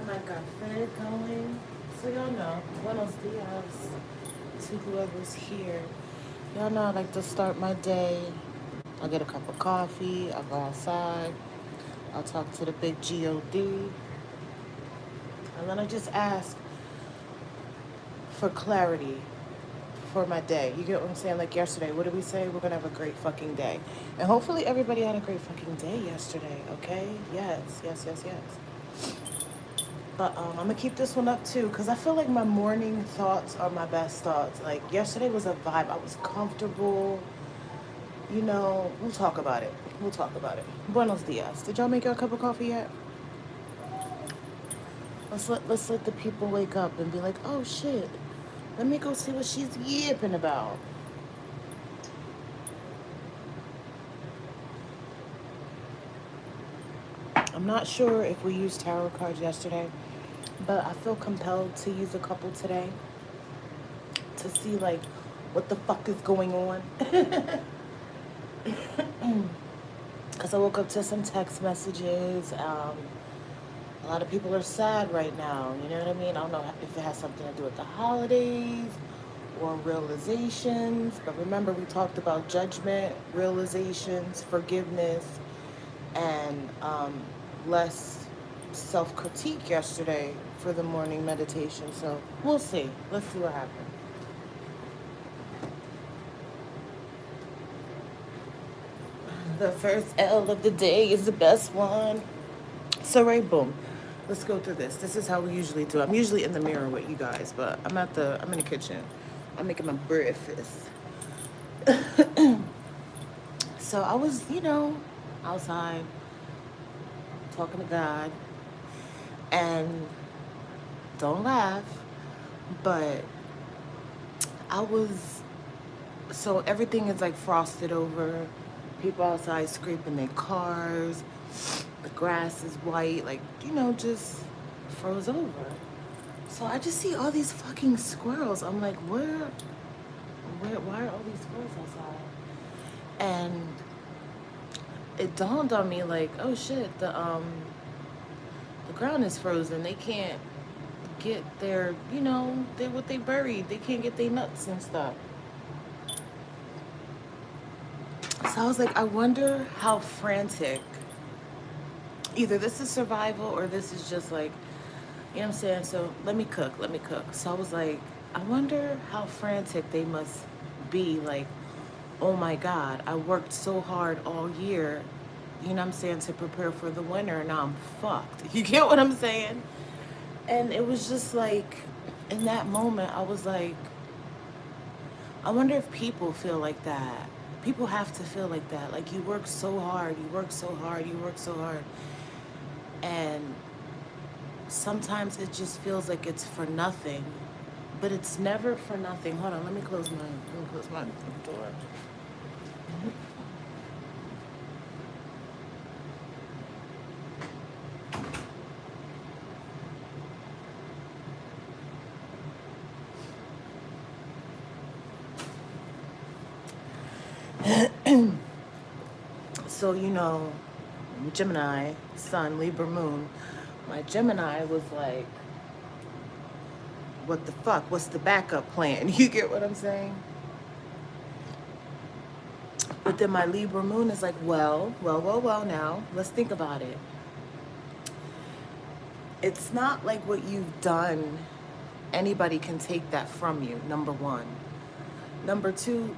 my café going. So y'all know, buenos dias to whoever's here. Y'all know I like to start my day. I'll get a cup of coffee, I'll go outside, I'll talk to the big God, and then I just ask for clarity for my day. You get what I'm saying? Like yesterday, what did we say? We're gonna have a great fucking day. And hopefully everybody had a great fucking day yesterday, okay? Yes, yes, yes, yes. But I'm gonna keep this one up too, because I feel like my morning thoughts are my best thoughts. Like yesterday was a vibe. I was comfortable. We'll talk about it. We'll talk about it. Buenos dias. Did y'all make your cup of coffee yet? Let's let the people wake up and be like, oh shit. Let me go see what she's yipping about. I'm not sure if we used tarot cards yesterday, but I feel compelled to use a couple today to see like what the fuck is going on. Because I woke up to some text messages. A lot of people are sad right now. You know what I mean? I don't know if it has something to do with the holidays or realizations. But remember, we talked about judgment, realizations, forgiveness, and less self critique yesterday for the morning meditation. So we'll see. Let's see what happens. The first L of the day is the best one. So, right, boom. Let's go through this. This is how we usually do. I'm usually in the mirror with you guys, but I'm in the kitchen. I'm making my breakfast. So I was, outside talking to God, and don't laugh, but I was so everything is like frosted over. People outside scraping their cars. The grass is white, like, just froze over. So I just see all these fucking squirrels. I'm like, why are all these squirrels outside? And it dawned on me like, oh shit, the ground is frozen. They can't get their, they what they buried. They can't get their nuts and stuff. So I was like, I wonder how frantic. Either this is survival or this is just like, you know what I'm saying? So let me cook. So I was like, I wonder how frantic they must be. Like, oh my God, I worked so hard all year, you know what I'm saying, to prepare for the winter. And now I'm fucked. You get what I'm saying? And it was just like, in that moment, I was like, I wonder if people feel like that. People have to feel like that. Like, you work so hard, you work so hard, you work so hard. And sometimes it just feels like it's for nothing, but it's never for nothing. Hold on, let me close my door. So, Gemini, Sun, Libra, Moon. My Gemini was like, what the fuck? What's the backup plan? You get what I'm saying? But then my Libra Moon is like, well, now, let's think about it. It's not like what you've done, anybody can take that from you, number one. Number two,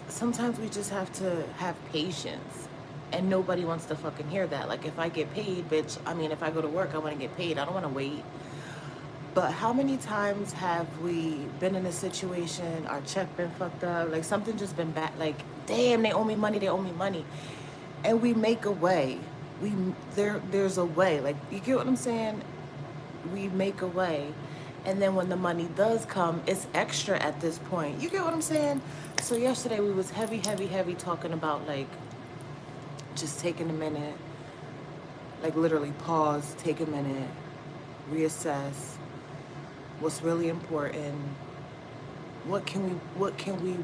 sometimes we just have to have patience. And nobody wants to fucking hear that. Like, if I get paid, bitch, if I go to work, I want to get paid. I don't want to wait. But how many times have we been in a situation, our check been fucked up, like something just been bad, like, damn, they owe me money. And we make a way. There's a way. Like, you get what I'm saying? We make a way. And then when the money does come, it's extra at this point. You get what I'm saying? So yesterday we was heavy talking about like just taking a minute, like literally pause, take a minute, reassess what's really important. What can we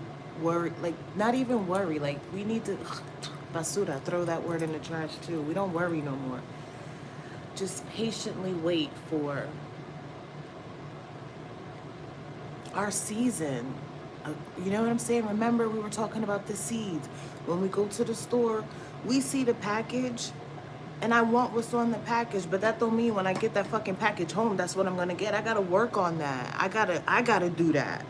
worry, like not even worry, like we need to basura, throw that word in the trash too. We don't worry no more. just patiently wait for our season. You know what I'm saying? Remember, we were talking about the seeds. When we go to the store, we see the package, and I want what's on the package, but that don't mean when I get that fucking package home, that's what I'm gonna get. I gotta work on that. I gotta do that.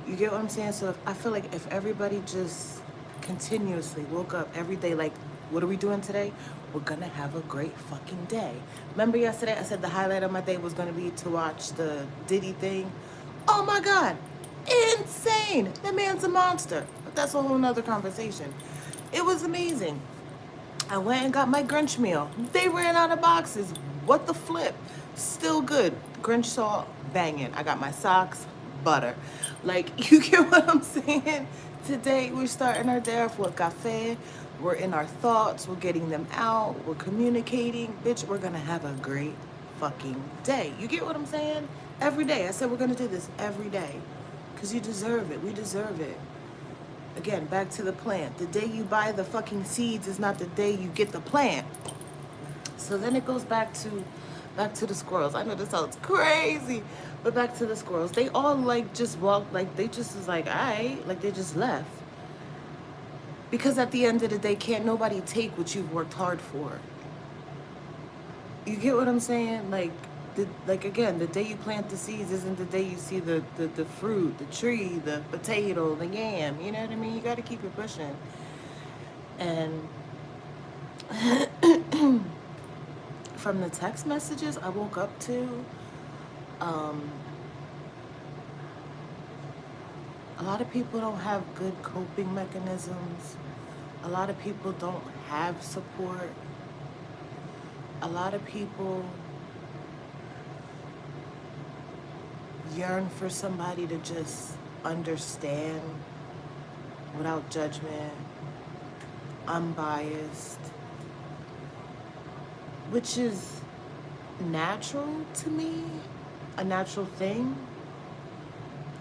You get what I'm saying? So I feel like if everybody just continuously woke up every day, like, what are we doing today? We're gonna have a great fucking day. Remember yesterday I said the highlight of my day was gonna be to watch the Diddy thing? Oh my God, insane. That man's a monster. But that's a whole nother conversation. It was amazing. I went and got my Grinch meal. They ran out of boxes. What the flip? Still good. Grinch salt, banging. I got my socks, butter. Like, you get what I'm saying? Today, we're starting our day off with cafe. We're in our thoughts. We're getting them out. We're communicating. Bitch, we're going to have a great fucking day. You get what I'm saying? Every day. I said we're going to do this every day. Because you deserve it. We deserve it. Again, back to the plant. The day you buy the fucking seeds is not the day you get the plant. So then it goes back to the squirrels. I know this sounds crazy, but back to the squirrels. They all like just walked, like they just was like, all right, like they just left. Because at the end of the day, can't nobody take what you've worked hard for. You get what I'm saying? Like again, the day you plant the seeds isn't the day you see the fruit, the tree, the potato, the yam. You know what I mean? You got to keep it pushing. And from the text messages I woke up to, a lot of people don't have good coping mechanisms. A lot of people don't have support. A lot of people yearn for somebody to just understand without judgment, unbiased, which is natural to me, a natural thing,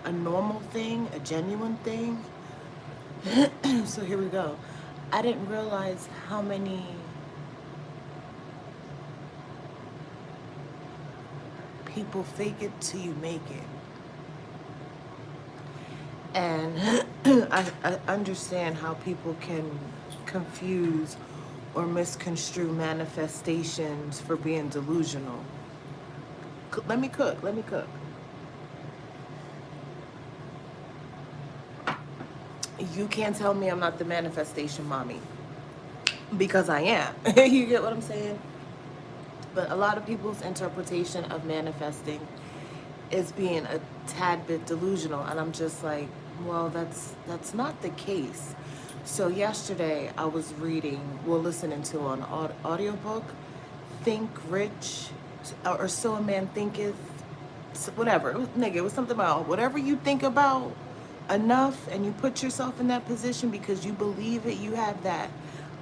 a normal thing, a genuine thing. So here we go. I didn't realize how many people fake it till you make it. And I understand how people can confuse or misconstrue manifestations for being delusional. Let me cook. You can't tell me I'm not the manifestation mommy, because I am. You get what I'm saying? But a lot of people's interpretation of manifesting is being a tad bit delusional, and I'm just like, well, that's not the case. So yesterday I was listening to an audiobook, Think Rich, or So a Man Thinketh, whatever. It was something about whatever you think about enough and you put yourself in that position because you believe it, you have that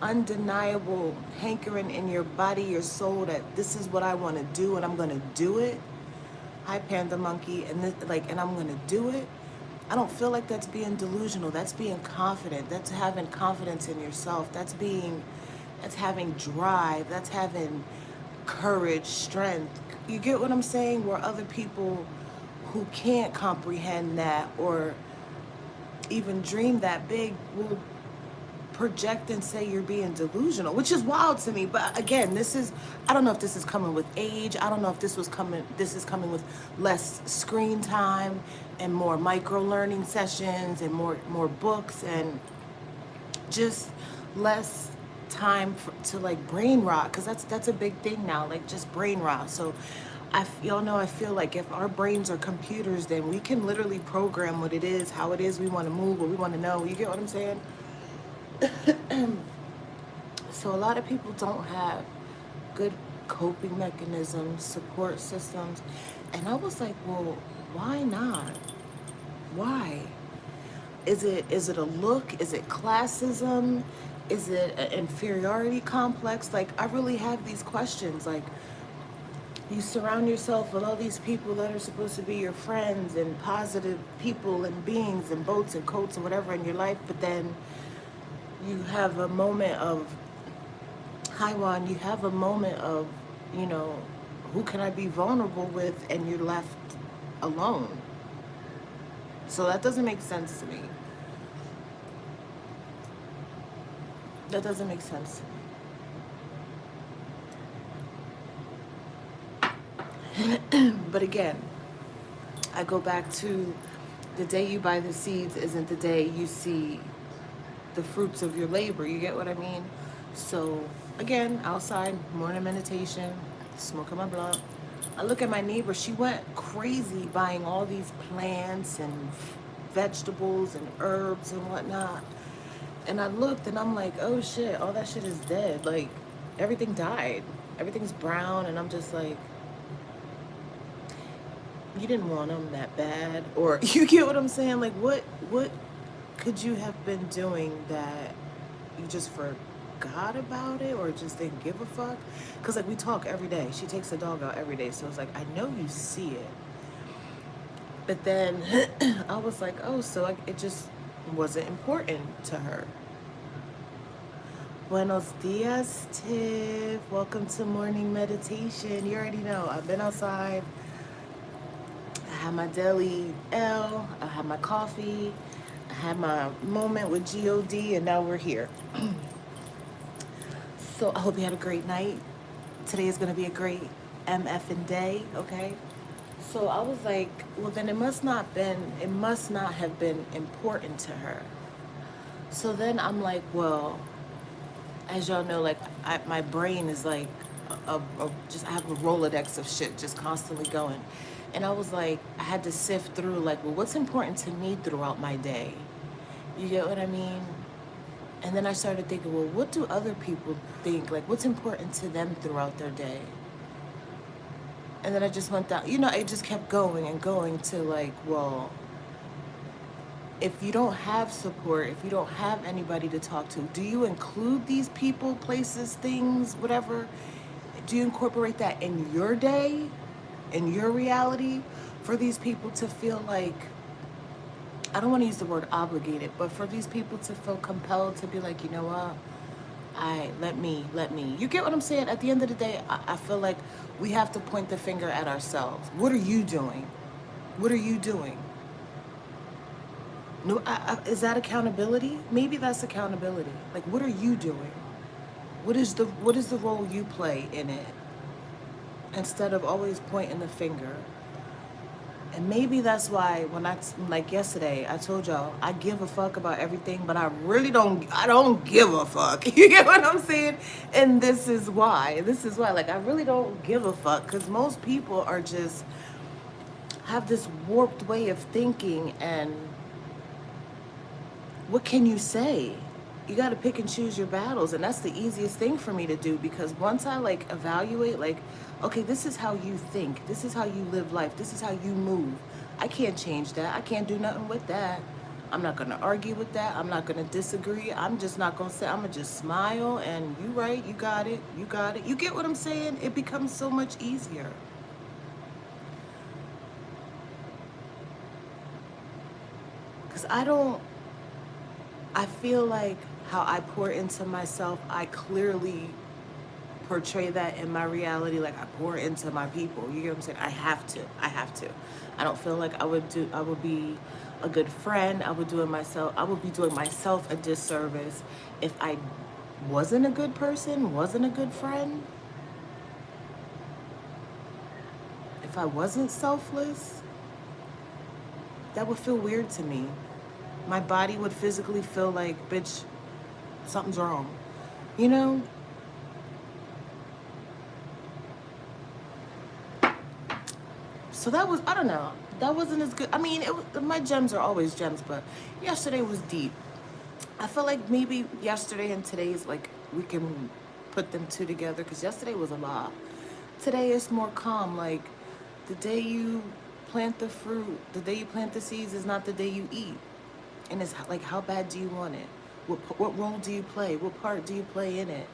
undeniable hankering in your body, your soul, that this is what I want to do and I'm going to do it. Hi, Panda Monkey. And I'm going to do it. I don't feel like that's being delusional. That's being confident. That's having confidence in yourself. That's having drive. That's having courage, strength. You get what I'm saying? Where other people who can't comprehend that or even dream that big will project and say you're being delusional, which is wild to me. But again, I don't know if this is coming with age. I don't know if this is coming with less screen time and more micro learning sessions and more books and just less time to like brain rot, because that's a big thing now, like just brain rot. So I feel like if our brains are computers, then we can literally program what it is, how it is we want to move, what we want to know. You get what I'm saying? So a lot of people don't have good coping mechanisms, support systems. And I was like, well, why not? Why? Is it a look? Is it classism? Is it an inferiority complex? Like, I really have these questions. Like, you surround yourself with all these people that are supposed to be your friends and positive people and beings and boats and coats and whatever in your life, but then you have a moment of, hi Juan, you have a moment of You know, who can I be vulnerable with and you're left alone? So that doesn't make sense to me. That doesn't make sense to me. But again, I go back to the day you buy the seeds isn't the day you see the fruits of your labor. You get what I mean? So again, outside, morning meditation, smoking my blunt. I look at my neighbor. She went crazy buying all these plants and vegetables and herbs and whatnot. And I looked and I'm like, oh shit, all that shit is dead. Like everything died. Everything's brown. And I'm just like, you didn't want them that bad, or you get what I'm saying? Like, what could you have been doing that you just forgot about it, or just didn't give a fuck? Because like we talk every day. She takes the dog out every day, so it's like I know you see it, but then I was like, oh, so like it just wasn't important to her. Buenos dias, Tiff. Welcome to morning meditation. You already know I've been outside. I had my daily L, I had my coffee, I had my moment with God, and now we're here. So I hope you had a great night. Today is going to be a great MFing day, okay? So I was like, well, then it must not have been important to her. So then I'm like, well, as y'all know, like my brain is like just I have a Rolodex of shit just constantly going. And I was like, I had to sift through like, well, what's important to me throughout my day? You get what I mean? And then I started thinking, well, what do other people think? Like, what's important to them throughout their day? And then I just went down, it just kept going and going to like, well, if you don't have support, if you don't have anybody to talk to, do you include these people, places, things, whatever? Do you incorporate that in your day, in your reality, for these people to feel like, I don't want to use the word obligated, but for these people to feel compelled to be like, you know what? Let me. You get what I'm saying? At the end of the day, I feel like we have to point the finger at ourselves. What are you doing? What are you doing? No, is that accountability? Maybe that's accountability. Like, what are you doing? What is the role you play in it? Instead of always pointing the finger. And maybe that's why when like yesterday, I told y'all I give a fuck about everything, but I don't give a fuck. You get what I'm saying? And this is why, like, I really don't give a fuck, because most people are just have this warped way of thinking, and what can you say? You got to pick and choose your battles, and that's the easiest thing for me to do, because once I like evaluate, like, okay, this is how you think, this is how you live life, this is how you move. I can't change that. I can't do nothing with that. I'm not going to argue with that. I'm not going to disagree. I'm just not going to say. I'm going to just smile and you right, you got it. You got it. You get what I'm saying? It becomes so much easier. Cuz I feel like how I pour into myself, I clearly portray that in my reality. Like, I pour into my people. You get what I'm saying? I have to. I don't feel like I would be a good friend. I would be doing myself a disservice if I wasn't a good person, wasn't a good friend, if I wasn't selfless. That would feel weird to me. My body would physically feel like, bitch, something's wrong. You know? So that was, I don't know, that wasn't as good. I mean, my gems are always gems, but yesterday was deep. I feel like maybe yesterday and today's like, we can put them two together, because yesterday was a lot. Today is more calm. Like, the day you plant the fruit, the day you plant the seeds is not the day you eat. And it's like, how bad do you want it? What role do you play? What part do you play in it?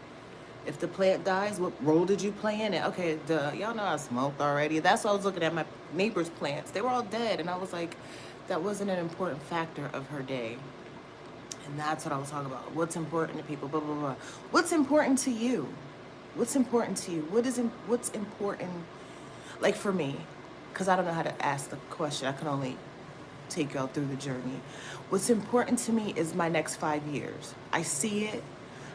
If the plant dies, what role did you play in it? Okay, duh. Y'all know I smoked already. That's why I was looking at my neighbor's plants. They were all dead. And I was like, that wasn't an important factor of her day. And that's what I was talking about. What's important to people, blah, blah, blah. What's important to you? What's important to you? What's important, like for me, because I don't know how to ask the question. I can only take y'all through the journey. What's important to me is my next 5 years. I see it.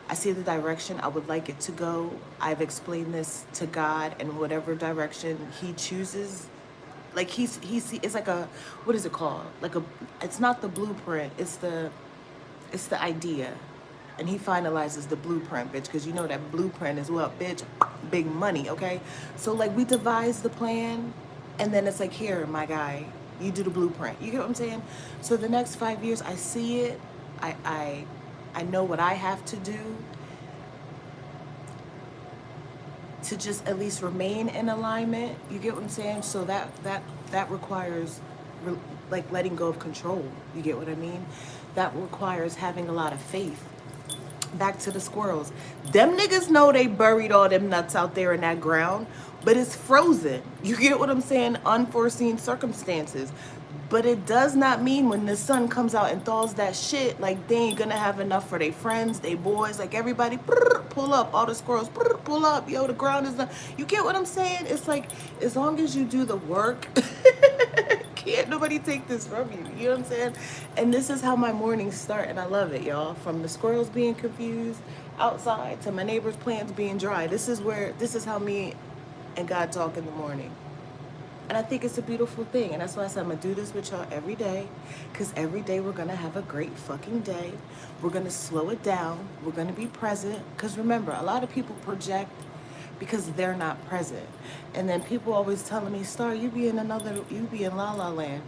I see the direction I would like it to go. I've explained this to God, and whatever direction He chooses, like it's like a, what is it called? Like a, it's not the blueprint. It's the idea, and He finalizes the blueprint, bitch. Because you know that blueprint is what, bitch, big money. Okay, so like we devise the plan, and then it's like, here, my guy, you do the blueprint. You get what I'm saying? So the next 5 years, I see it. I know what I have to do to just at least remain in alignment. You get what I'm saying? So that requires like letting go of control. You get what I mean? That requires having a lot of faith. Back to the squirrels. Them niggas know they buried all them nuts out there in that ground, but it's frozen. You get what I'm saying? Unforeseen circumstances. But it does not mean when the sun comes out and thaws that shit, like they ain't gonna have enough for their friends, they boys, like everybody, pull up, all the squirrels, pull up, yo, the ground is done. You get what I'm saying? It's like, as long as you do the work, can't nobody take this from you. You know what I'm saying? And this is how my mornings start, and I love it, y'all. From the squirrels being confused outside to my neighbor's plants being dry. This is how me and God talk in the morning. And I think it's a beautiful thing. And that's why I said I'm going to do this with y'all every day. Because every day we're going to have a great fucking day. We're going to slow it down. We're going to be present. Because remember, a lot of people project because they're not present. And then people always telling me, Star, you be in La La Land.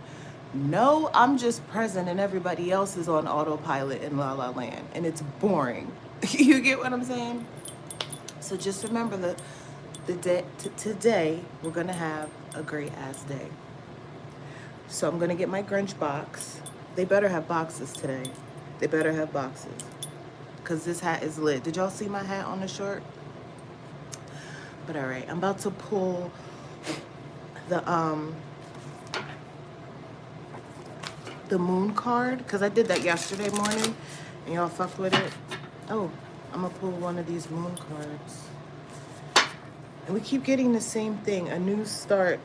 No, I'm just present and everybody else is on autopilot in La La Land. And it's boring. You get what I'm saying? So just remember the day today we're gonna have a great ass day. So I'm gonna get my Grinch box. They better have boxes today. They better have boxes, cause this hat is lit. Did y'all see my hat on the short? But all right, I'm about to pull the moon card, because I did that yesterday morning and y'all fucked with it. Oh, I'm gonna pull one of these moon cards. And we keep getting the same thing. A new start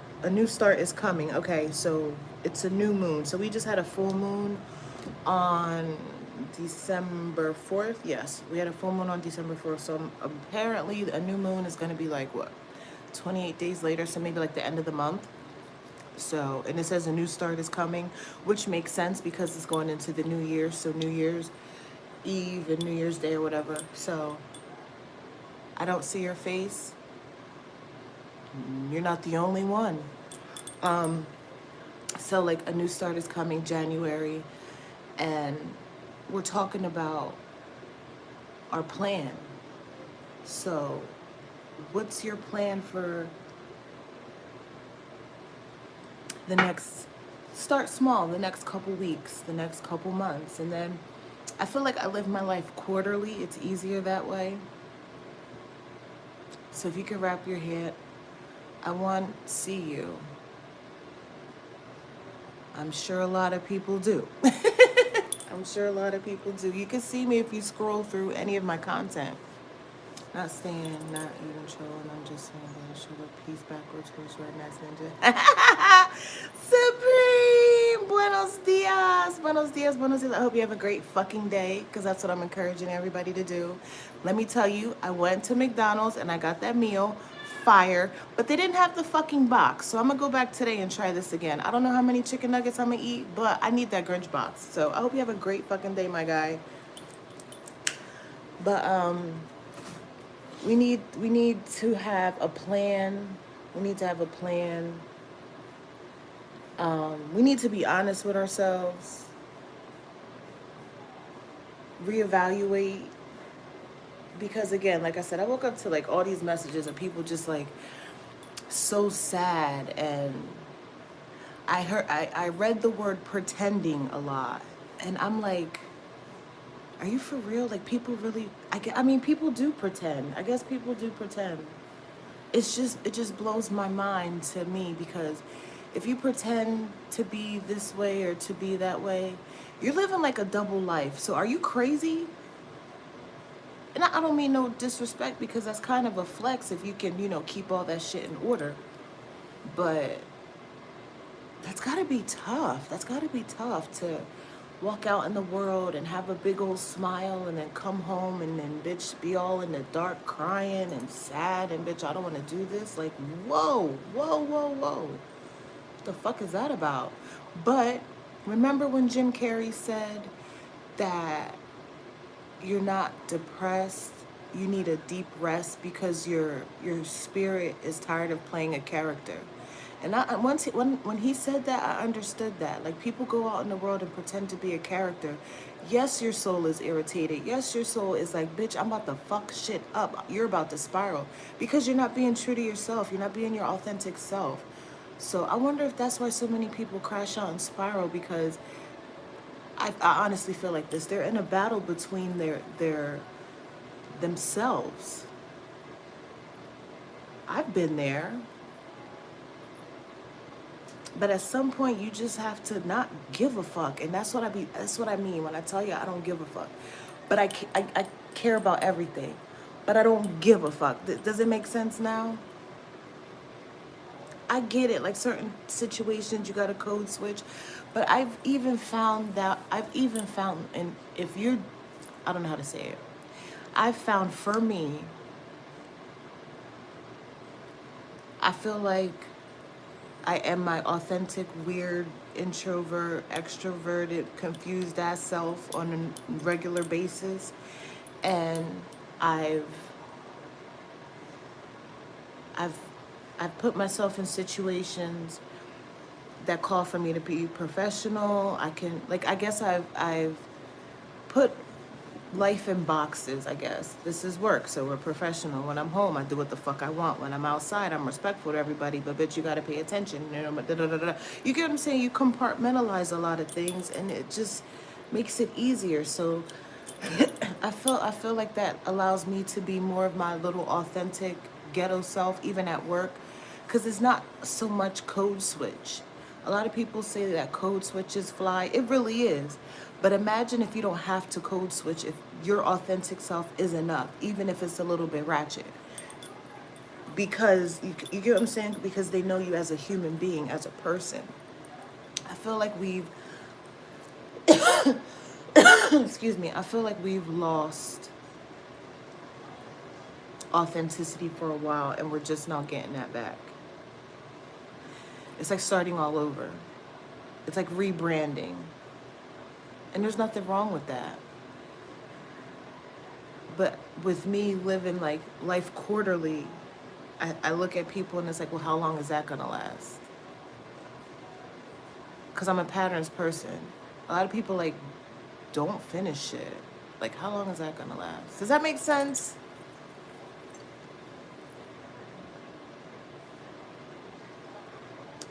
is coming. Okay, so it's a new moon. So we just had a full moon on December 4th. Yes, we had a full moon on December 4th. So apparently a new moon is going to be like, what, 28 days later? So maybe like the end of the month. So, and it says a new start is coming, which makes sense because it's going into the new year. So New Year's Eve and New Year's Day or whatever. So I don't see your face. You're not the only one. So like a new start is coming January, and we're talking about our plan. So what's your plan for the next, start small, the next couple weeks, the next couple months, and then I feel like I live my life quarterly. It's easier that way. So if you can wrap your head, I want to see you. I'm sure a lot of people do. I'm sure a lot of people do. You can see me if you scroll through any of my content. Not saying, not even trolling. I'm just saying that I show up peace backwards, first right, next ninja. Supreme! Buenos dias! Buenos dias, buenos dias. I hope you have a great fucking day, because that's what I'm encouraging everybody to do. Let me tell you, I went to McDonald's and I got that meal. Fire, but they didn't have the fucking box, so I'm gonna go back today and try this again. I don't know how many chicken nuggets I'm gonna eat, but I need that Grinch box. So I hope you have a great fucking day, my guy. But we need to have a plan. We need to have a plan. We need to be honest with ourselves, reevaluate. Because again, like I said, I woke up to like all these messages of people just like so sad, and I read the word pretending a lot, and I'm like, are you for real? Like people really, I mean, people do pretend. I guess people do pretend. It just blows my mind to me, because if you pretend to be this way or to be that way, you're living like a double life. So are you crazy? And I don't mean no disrespect, because that's kind of a flex if you can, you know, keep all that shit in order. But that's gotta be tough. That's gotta be tough to walk out in the world and have a big old smile and then come home and then bitch be all in the dark crying and sad and bitch I don't want to do this. Like, whoa, whoa, whoa, whoa. What the fuck is that about? But remember when Jim Carrey said that you're not depressed, you need a deep rest because your spirit is tired of playing a character. And when he said that, I understood that. Like, people go out in the world and pretend to be a character. Yes, your soul is irritated. Yes, your soul is like, bitch, I'm about to fuck shit up. You're about to spiral because you're not being true to yourself. You're not being your authentic self. So I wonder if that's why so many people crash out and spiral, because I honestly feel like this. They're in a battle between their themselves. I've been there. But at some point, you just have to not give a fuck, and that's what I mean when I tell you I don't give a fuck. But I care about everything, but I don't give a fuck. Does it make sense now? I get it. Like, certain situations, you got to code switch, but and if you're, I don't know how to say it. I've found for me, I feel like I am my authentic, weird, introvert, extroverted, confused ass self on a regular basis. And I've I've I've put myself in situations that call for me to be professional. I guess I've put life in boxes, I guess. This is work, so we're professional. When I'm home, I do what the fuck I want. When I'm outside, I'm respectful to everybody, but bitch, you gotta pay attention. You know, da, da, da, da. You get what I'm saying? You compartmentalize a lot of things, and it just makes it easier. So I feel like that allows me to be more of my little authentic ghetto self, even at work, because it's not so much code switch. A lot of people say that code switches fly. It really is. But imagine if you don't have to code switch, if your authentic self is enough, even if it's a little bit ratchet. Because, you get what I'm saying? Because they know you as a human being, as a person. I feel like we've, excuse me, I feel like we've lost authenticity for a while, and we're just not getting that back. It's like starting all over. It's like rebranding. And there's nothing wrong with that. But with me living like life quarterly, I look at people and it's like, well, how long is that gonna last? Because I'm a patterns person. A lot of people like don't finish shit. Like, how long is that gonna last? Does that make sense?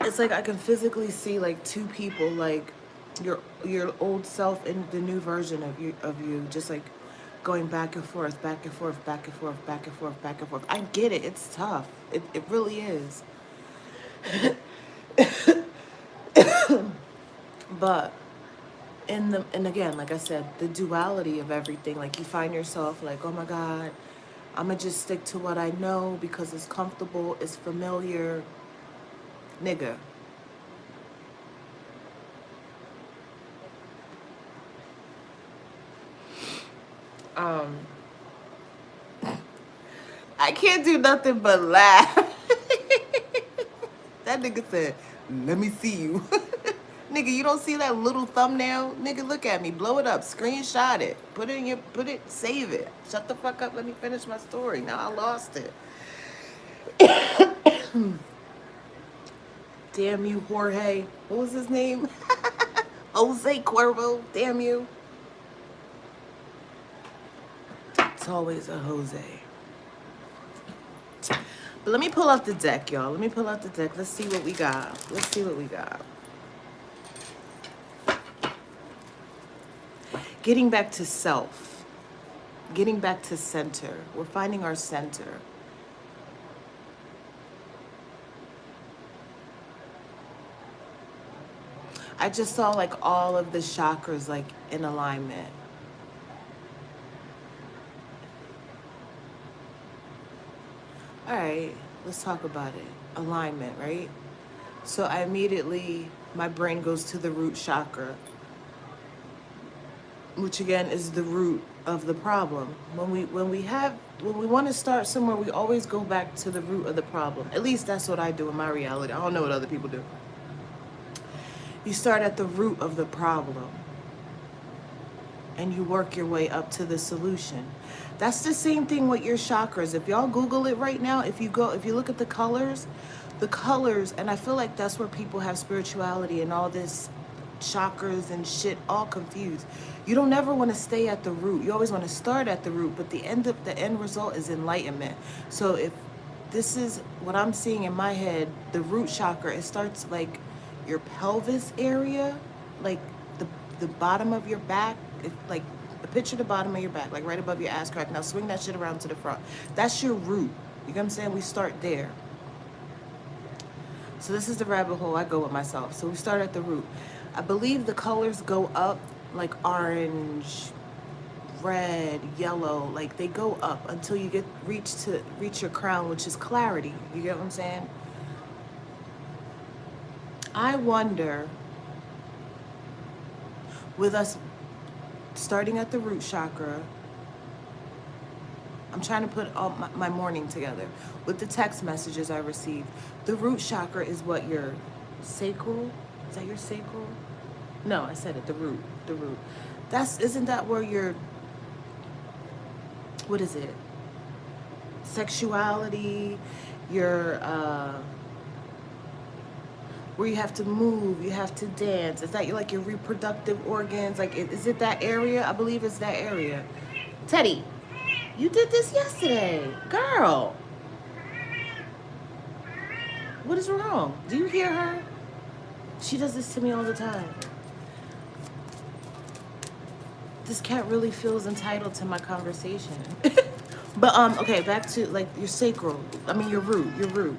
It's like I can physically see like two people, like your old self and the new version of you, just like going back and forth, back and forth, back and forth, back and forth, back and forth. I get it. It's tough. It really is. But and again, like I said, the duality of everything. Like, you find yourself like, oh my God, I'ma just stick to what I know because it's comfortable, it's familiar. Nigga. Um, I can't do nothing but laugh. That nigga said, let me see you. Nigga, you don't see that little thumbnail? Nigga, look at me. Blow it up. Screenshot it. Save it. Shut the fuck up. Let me finish my story. Now I lost it. Damn you, Jorge. What was his name? Jose Cuervo. Damn you. It's always a Jose. But let me pull out the deck, y'all. Let me pull out the deck. Let's see what we got. Let's see what we got. Getting back to self. Getting back to center. We're finding our center. I just saw like all of the chakras like in alignment. right? Let's talk about it. Alignment, right? So I immediately, my brain goes to the root chakra, which again is the root of the problem. When we want to start somewhere, we always go back to the root of the problem. At least that's what I do in my reality. I don't know what other people do. You start at the root of the problem and you work your way up to the solution. That's the same thing with your chakras. If y'all Google it right now, if you look at the colors, and I feel like that's where people have spirituality and all this chakras and shit all confused. You don't ever want to stay at the root. You always want to start at the root, but the end result is enlightenment. So if this is what I'm seeing in my head, the root chakra, it starts like your pelvis area, like the bottom of your back, like picture the bottom of your back, like right above your ass crack. Now swing that shit around to the front. That's your root. You know what I'm saying? We start there. So this is the rabbit hole I go with myself. So we start at the root. I believe the colors go up like orange, red, yellow, like they go up until you reach your crown, which is clarity. You get what I'm saying? I wonder, with us starting at the root chakra, I'm trying to put all my morning together with the text messages I received. The root chakra is what, your sacral? Is that your sacral? No, I said it, the root. Isn't that where your, what is it? Sexuality, your, where you have to move, you have to dance. Is that like your reproductive organs? Like, is it that area? I believe it's that area. Teddy, you did this yesterday. Girl. What is wrong? Do you hear her? She does this to me all the time. This cat really feels entitled to my conversation. But okay, back to like your sacral. I mean your root.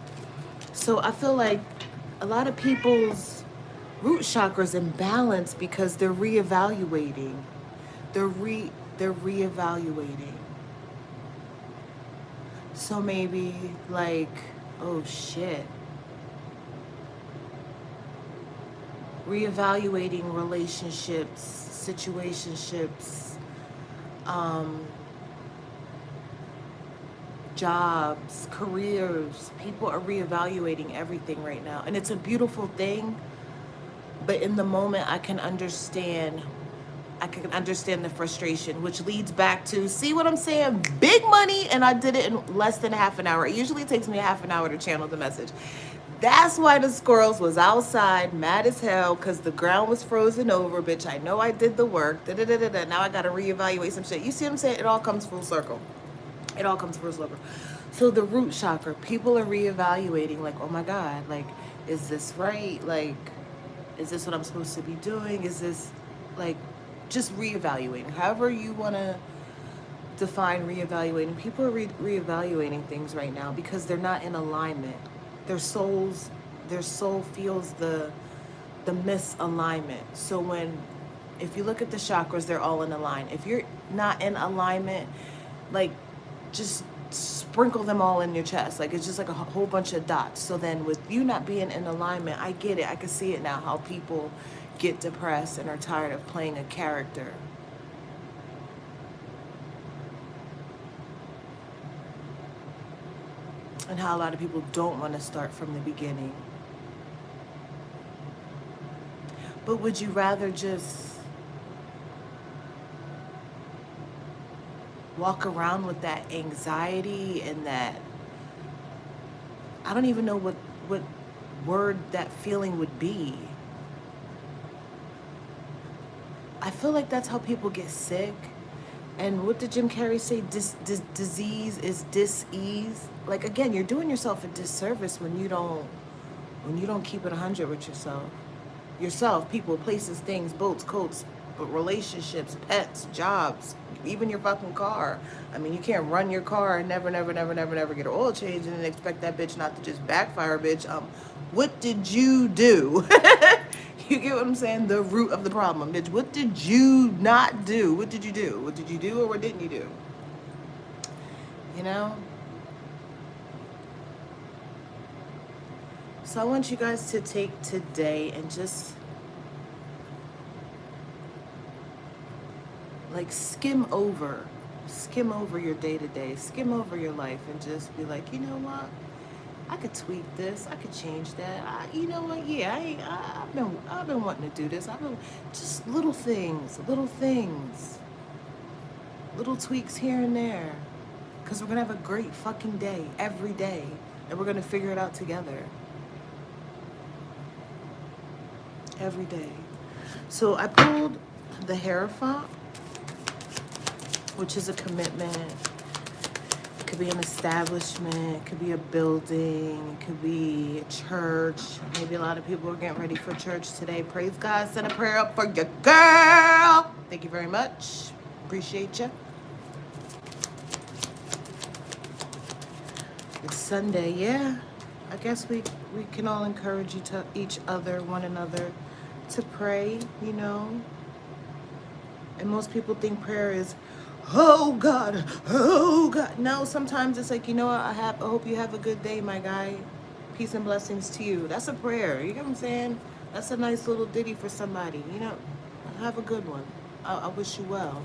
So I feel like a lot of people's root chakras imbalanced because they're reevaluating. They're reevaluating. So maybe like, oh shit. Reevaluating relationships, situationships, jobs, careers. People are reevaluating everything right now. And it's a beautiful thing. But in the moment, I can understand the frustration, which leads back to, see what I'm saying? Big money, and I did it in less than half an hour. It usually takes me a half an hour to channel the message. That's why the squirrels was outside, mad as hell, because the ground was frozen over, bitch. I know I did the work. Da-da-da-da-da. Now I got to reevaluate some shit. You see what I'm saying? It all comes full circle. It all comes full circle. So the root chakra, people are reevaluating, like, oh my God, like, is this right? Like, is this what I'm supposed to be doing? Is this, like, just reevaluating. However you want to define reevaluating. People are reevaluating things right now because they're not in alignment. Their soul feels the misalignment. So if you look at the chakras, they're all in alignment. If you're not in alignment, like, just sprinkle them all in your chest. Like, it's just like a whole bunch of dots. So then with you not being in alignment, I get it. I can see it now, how people get depressed and are tired of playing a character. And how a lot of people don't want to start from the beginning. But would you rather just walk around with that anxiety and that, I don't even know what word that feeling would be. I feel like that's how people get sick. And what did Jim Carrey say? Disease is dis-ease. Like, again, you're doing yourself a disservice when you don't keep it 100 with yourself, people, places, things, boats, coats, relationships, pets, jobs, even your fucking car. I mean, you can't run your car and never get an oil change and then expect that bitch not to just backfire, bitch. What did you do? You get what I'm saying? The root of the problem, bitch. What did you not do? What did you do? What did you do or what didn't you do? You know? So I want you guys to take today and just like skim over your day-to-day, skim over your life, and just be like, you know what, I could tweak this, I could change that. You know what, yeah, I've been wanting to do this. I've been just little things, little tweaks here and there, because we're gonna have a great fucking day every day, and we're gonna figure it out together every day. So I pulled the Hierophant, which is a commitment. It could be an establishment, it could be a building, it could be a church. Maybe a lot of people are getting ready for church today. Praise God. Send a prayer up for your girl. Thank you very much. Appreciate you. It's Sunday, yeah. I guess we can all encourage each other, one another, to pray, you know. And most people think prayer is, oh God, oh God. No, sometimes it's like, you know what, I hope you have a good day, my guy. Peace and blessings to you. That's a prayer. You know what I'm saying? That's a nice little ditty for somebody. You know, have a good one. I wish you well.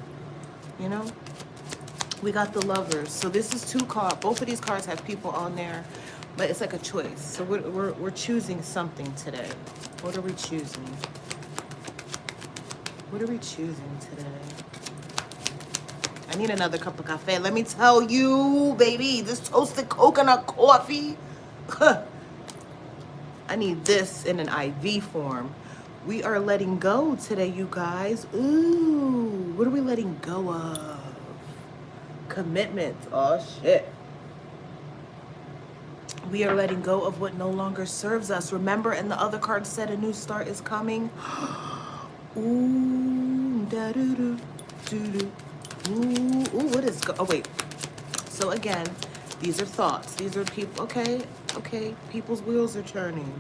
You know? We got the Lovers. So this is 2 cards. Both of these cards have people on there, but it's like a choice. So we're choosing something today. What are we choosing? What are we choosing today? I need another cup of coffee. Let me tell you, baby, this toasted coconut coffee. I need this in an IV form. We are letting go today, you guys. Ooh, what are we letting go of? Commitment. Oh, shit. We are letting go of what no longer serves us. Remember, and the other card said a new start is coming. Ooh, da-doo-doo, doo-doo. Ooh, what is oh wait. So again, these are thoughts. These are people. Okay, people's wheels are turning.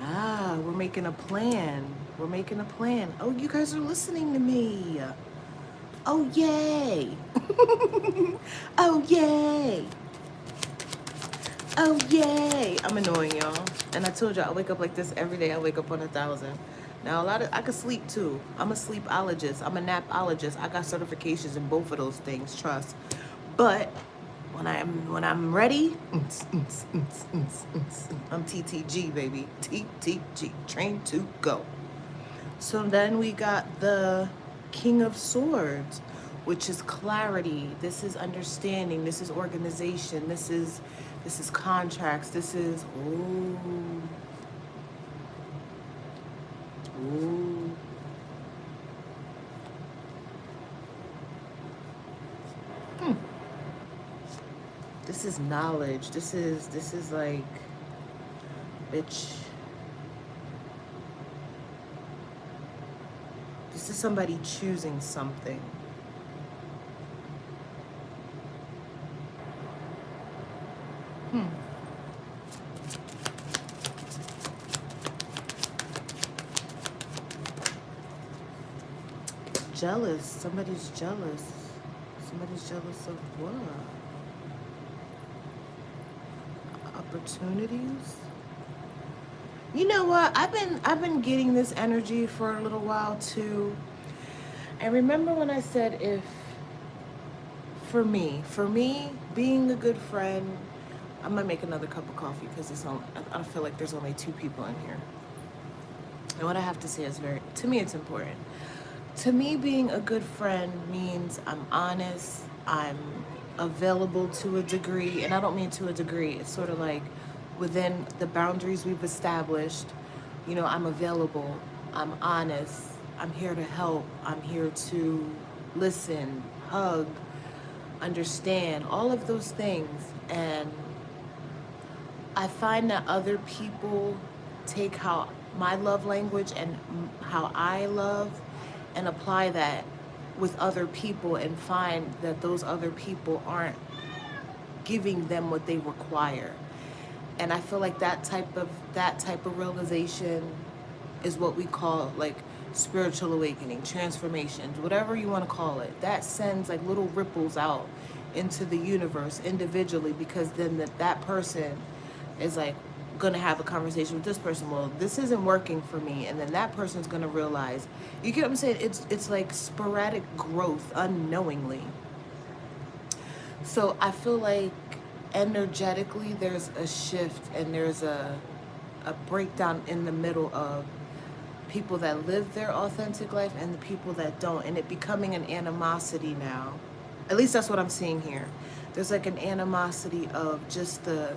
We're making a plan. We're making a plan. Oh, you guys are listening to me. Oh yay. Oh yay. Oh yay. I'm annoying y'all. And I told you I wake up like this every day. I wake up on 1,000. Now I could sleep too. I'm a sleepologist. I'm a napologist. I got certifications in both of those things, trust. But when I'm ready, I'm TTG, baby. TTG, train to go. So then we got the King of Swords, which is clarity. This is understanding. This is organization. This is contracts. This is Ooh. This is knowledge. This is like, bitch. This is somebody choosing something. Jealous. Somebody's jealous. Somebody's jealous of what? Opportunities? You know what? I've been getting this energy for a little while too. And remember when I said if for me, being a good friend, I'm gonna make another cup of coffee because I feel like there's only 2 people in here. And what I have to say is to me it's important. To me, being a good friend means I'm honest, I'm available to a degree, and I don't mean to a degree, it's sort of like within the boundaries we've established, you know, I'm available, I'm honest, I'm here to help, I'm here to listen, hug, understand, all of those things. And I find that other people take how my love language and how I love and apply that with other people and find that those other people aren't giving them what they require. And I feel like that type of realization is what we call like spiritual awakening, transformations, whatever you want to call it. That sends like little ripples out into the universe individually, because then that person is like, gonna have a conversation with this person. Well, this isn't working for me, and then that person's gonna realize. You get what I'm saying? It's like sporadic growth unknowingly. So I feel like energetically there's a shift and there's a breakdown in the middle of people that live their authentic life and the people that don't, and it becoming an animosity now. At least that's what I'm seeing here. There's like an animosity of just the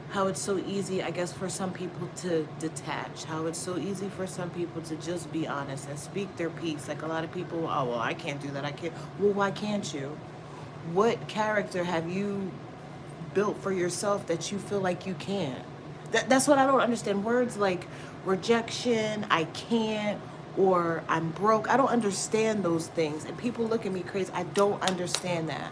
how it's so easy, I guess, for some people to detach, how it's so easy for some people to just be honest and speak their piece. Like a lot of people, oh, well, I can't do that. I can't. Well, why can't you? What character have you built for yourself that you feel like you can't? That's what I don't understand. Words like rejection, I can't, or I'm broke. I don't understand those things. And people look at me crazy. I don't understand that.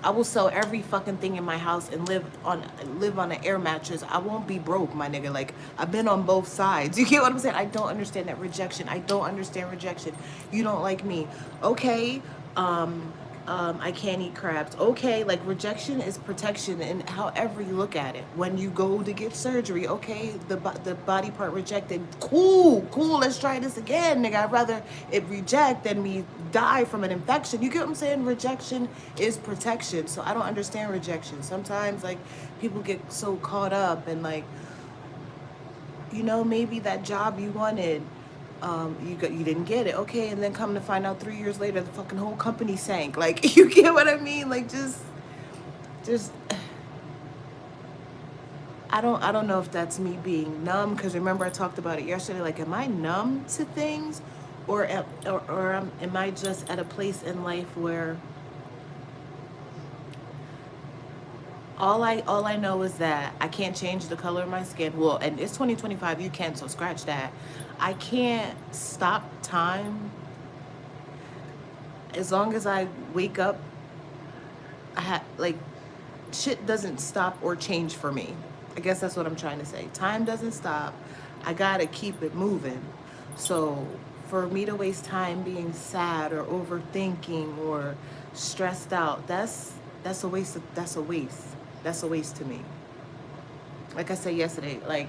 I will sell every fucking thing in my house and live on an air mattress. I won't be broke, my nigga. Like I've been on both sides. You get what I'm saying? I don't understand that rejection. I don't understand rejection. You don't like me, okay? I can't eat crabs. Okay, like rejection is protection, and however you look at it. When you go to get surgery, okay, the body part rejected. Cool. Let's try this again, nigga. I'd rather it reject than me die from an infection. You get what I'm saying? Rejection is protection. So I don't understand rejection. Sometimes like people get so caught up and like, maybe that job you wanted, you didn't get it, okay, and then come to find out 3 years later the fucking whole company sank. Like, you get what I mean? Like, just I don't know if that's me being numb, because remember I talked about it yesterday. Like, am I numb to things, or am I just at a place in life where all I know is that I can't change the color of my skin. Well, and it's 2025, you can, so scratch that. I can't stop time. As long as I wake up, like, shit doesn't stop or change for me. I guess that's what I'm trying to say. Time doesn't stop. I gotta keep it moving. So for me to waste time being sad or overthinking or stressed out, that's a waste. That's a waste to me. Like I said yesterday, like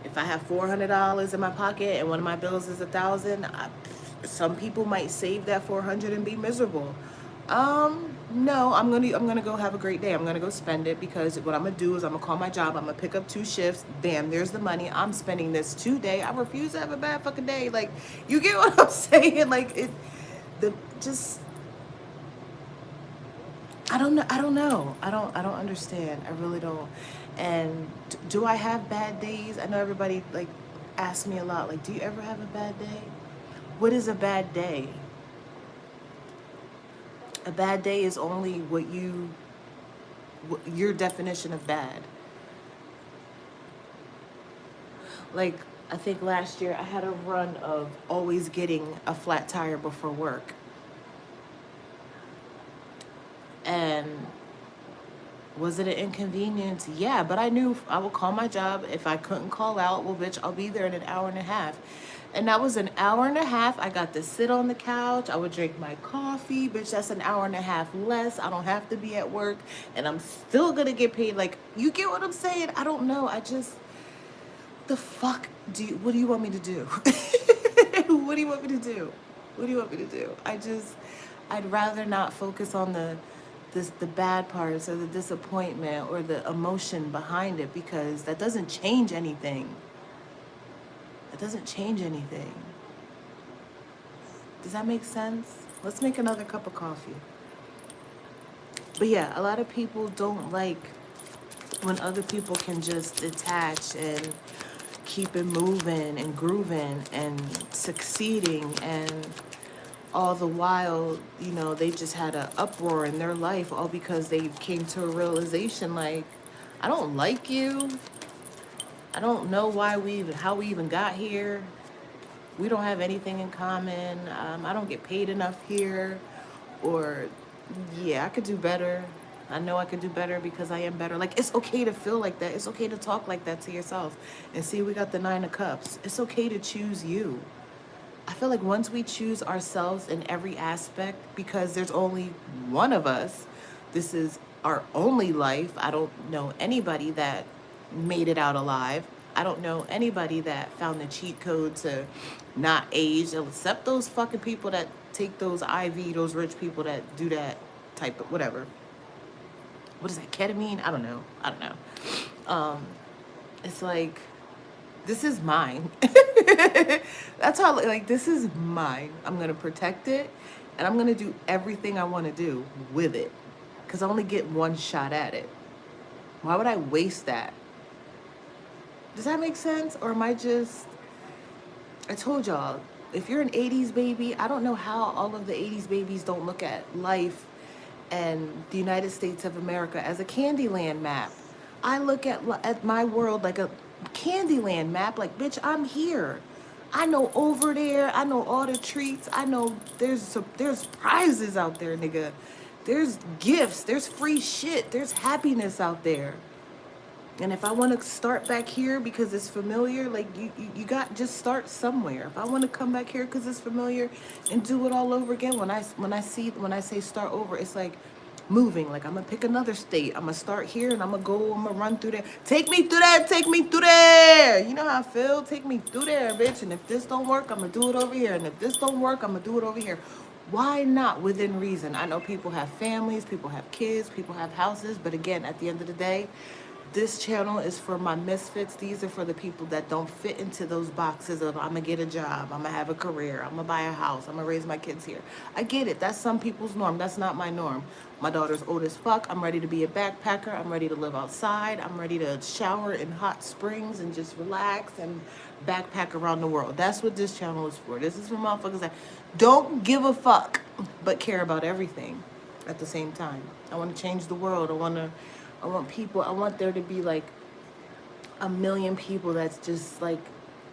if I have $400 in my pocket and one of my bills is $1,000, some people might save that 400 and be miserable. No, I'm gonna go have a great day. I'm gonna go spend it, because what I'm gonna do is I'm gonna call my job. I'm gonna pick up 2 shifts. Bam, there's the money. I'm spending this today. I refuse to have a bad fucking day. Like, you get what I'm saying? Like I don't know. I don't understand. I really don't. And do I have bad days? I know everybody like asks me a lot. Like, do you ever have a bad day? What is a bad day? A bad day is only your definition of bad. Like, I think last year I had a run of always getting a flat tire before work. And was it an inconvenience? Yeah, but I knew I would call my job. If I couldn't call out, well, bitch, I'll be there in an hour and a half. And that was an hour and a half. I got to sit on the couch. I would drink my coffee. Bitch, that's an hour and a half less. I don't have to be at work. And I'm still going to get paid. Like, you get what I'm saying? I don't know. The fuck what do you want me to do? What do you want me to do? What do you want me to do? I'd rather not focus on the bad parts or the disappointment or the emotion behind it, because that doesn't change anything. It doesn't change anything. Does that make sense? Let's make another cup of coffee. But yeah, a lot of people don't like when other people can just detach and keep it moving and grooving and succeeding, and all the while, they just had an uproar in their life, all because they came to a realization like, I don't like you. I don't know how we even got here. We don't have anything in common. I don't get paid enough here. Or, yeah, I could do better. I know I could do better because I am better. Like, it's okay to feel like that. It's okay to talk like that to yourself. And see, we got the 9 of Cups. It's okay to choose you. I feel like once we choose ourselves in every aspect, because there's only one of us, this is our only life. I don't know anybody that made it out alive. I don't know anybody that found the cheat code to not age, except those fucking people that take those IV, those rich people that do that type of whatever. What is that, ketamine? I don't know. I don't know. It's like, this is mine. That's how, like, this is mine. I'm going to protect it, and I'm going to do everything I want to do with it, because I only get one shot at it. Why would I waste that? Does that make sense? Or am I just, I told y'all, if you're an 80s baby, I don't know how all of the 80s babies don't look at life and the United States of America as a Candyland map. I look at my world like a Candyland map. Like, bitch, I'm here. I know over there. I know all the treats. I know there's prizes out there, nigga. There's gifts. There's free shit. There's happiness out there. And if I want to start back here because it's familiar, like you got, just start somewhere. If I want to come back here because it's familiar and do it all over again, when I say start over, it's like moving. Like, I'm gonna pick another state. I'm gonna start here and I'm gonna run through there. Take me through there. Take me through there. You know how I feel? Take me through there, bitch. And if this don't work, I'm gonna do it over here. And if this don't work, I'm gonna do it over here. Why not within reason? I know people have families, people have kids, people have houses, but again, at the end of the day, this channel is for my misfits. These are for the people that don't fit into those boxes of, I'm gonna get a job, I'm gonna have a career, I'm gonna buy a house, I'm gonna raise my kids here. I get it. That's some people's norm. That's not my norm. My daughter's old as fuck. I'm ready to be a backpacker. I'm ready to live outside. I'm ready to shower in hot springs and just relax and backpack around the world. That's what this channel is for. This is for motherfuckers that don't give a fuck but care about everything at the same time. I want to change the world. I want there to be like a million people that's just like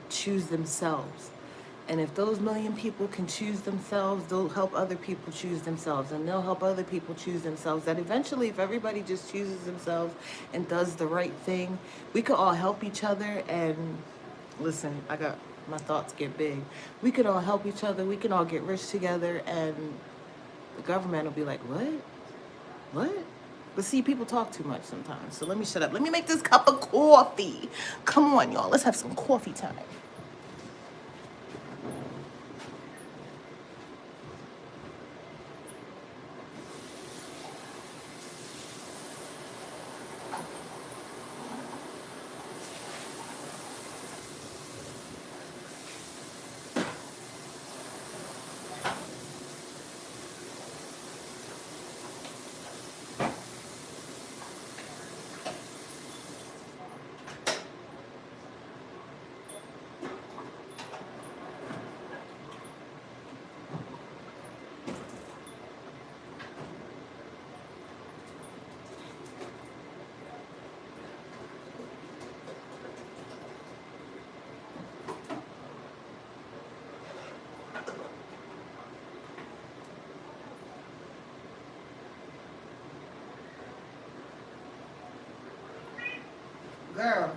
choose themselves. And if those million people can choose themselves, they'll help other people choose themselves, and they'll help other people choose themselves. That eventually, if everybody just chooses themselves and does the right thing, we could all help each other. And listen, my thoughts get big. We could all help each other. We can all get rich together, and the government will be like, what? But see, people talk too much sometimes. So let me shut up. Let me make this cup of coffee. Come on, y'all. Let's have some coffee time. Girl,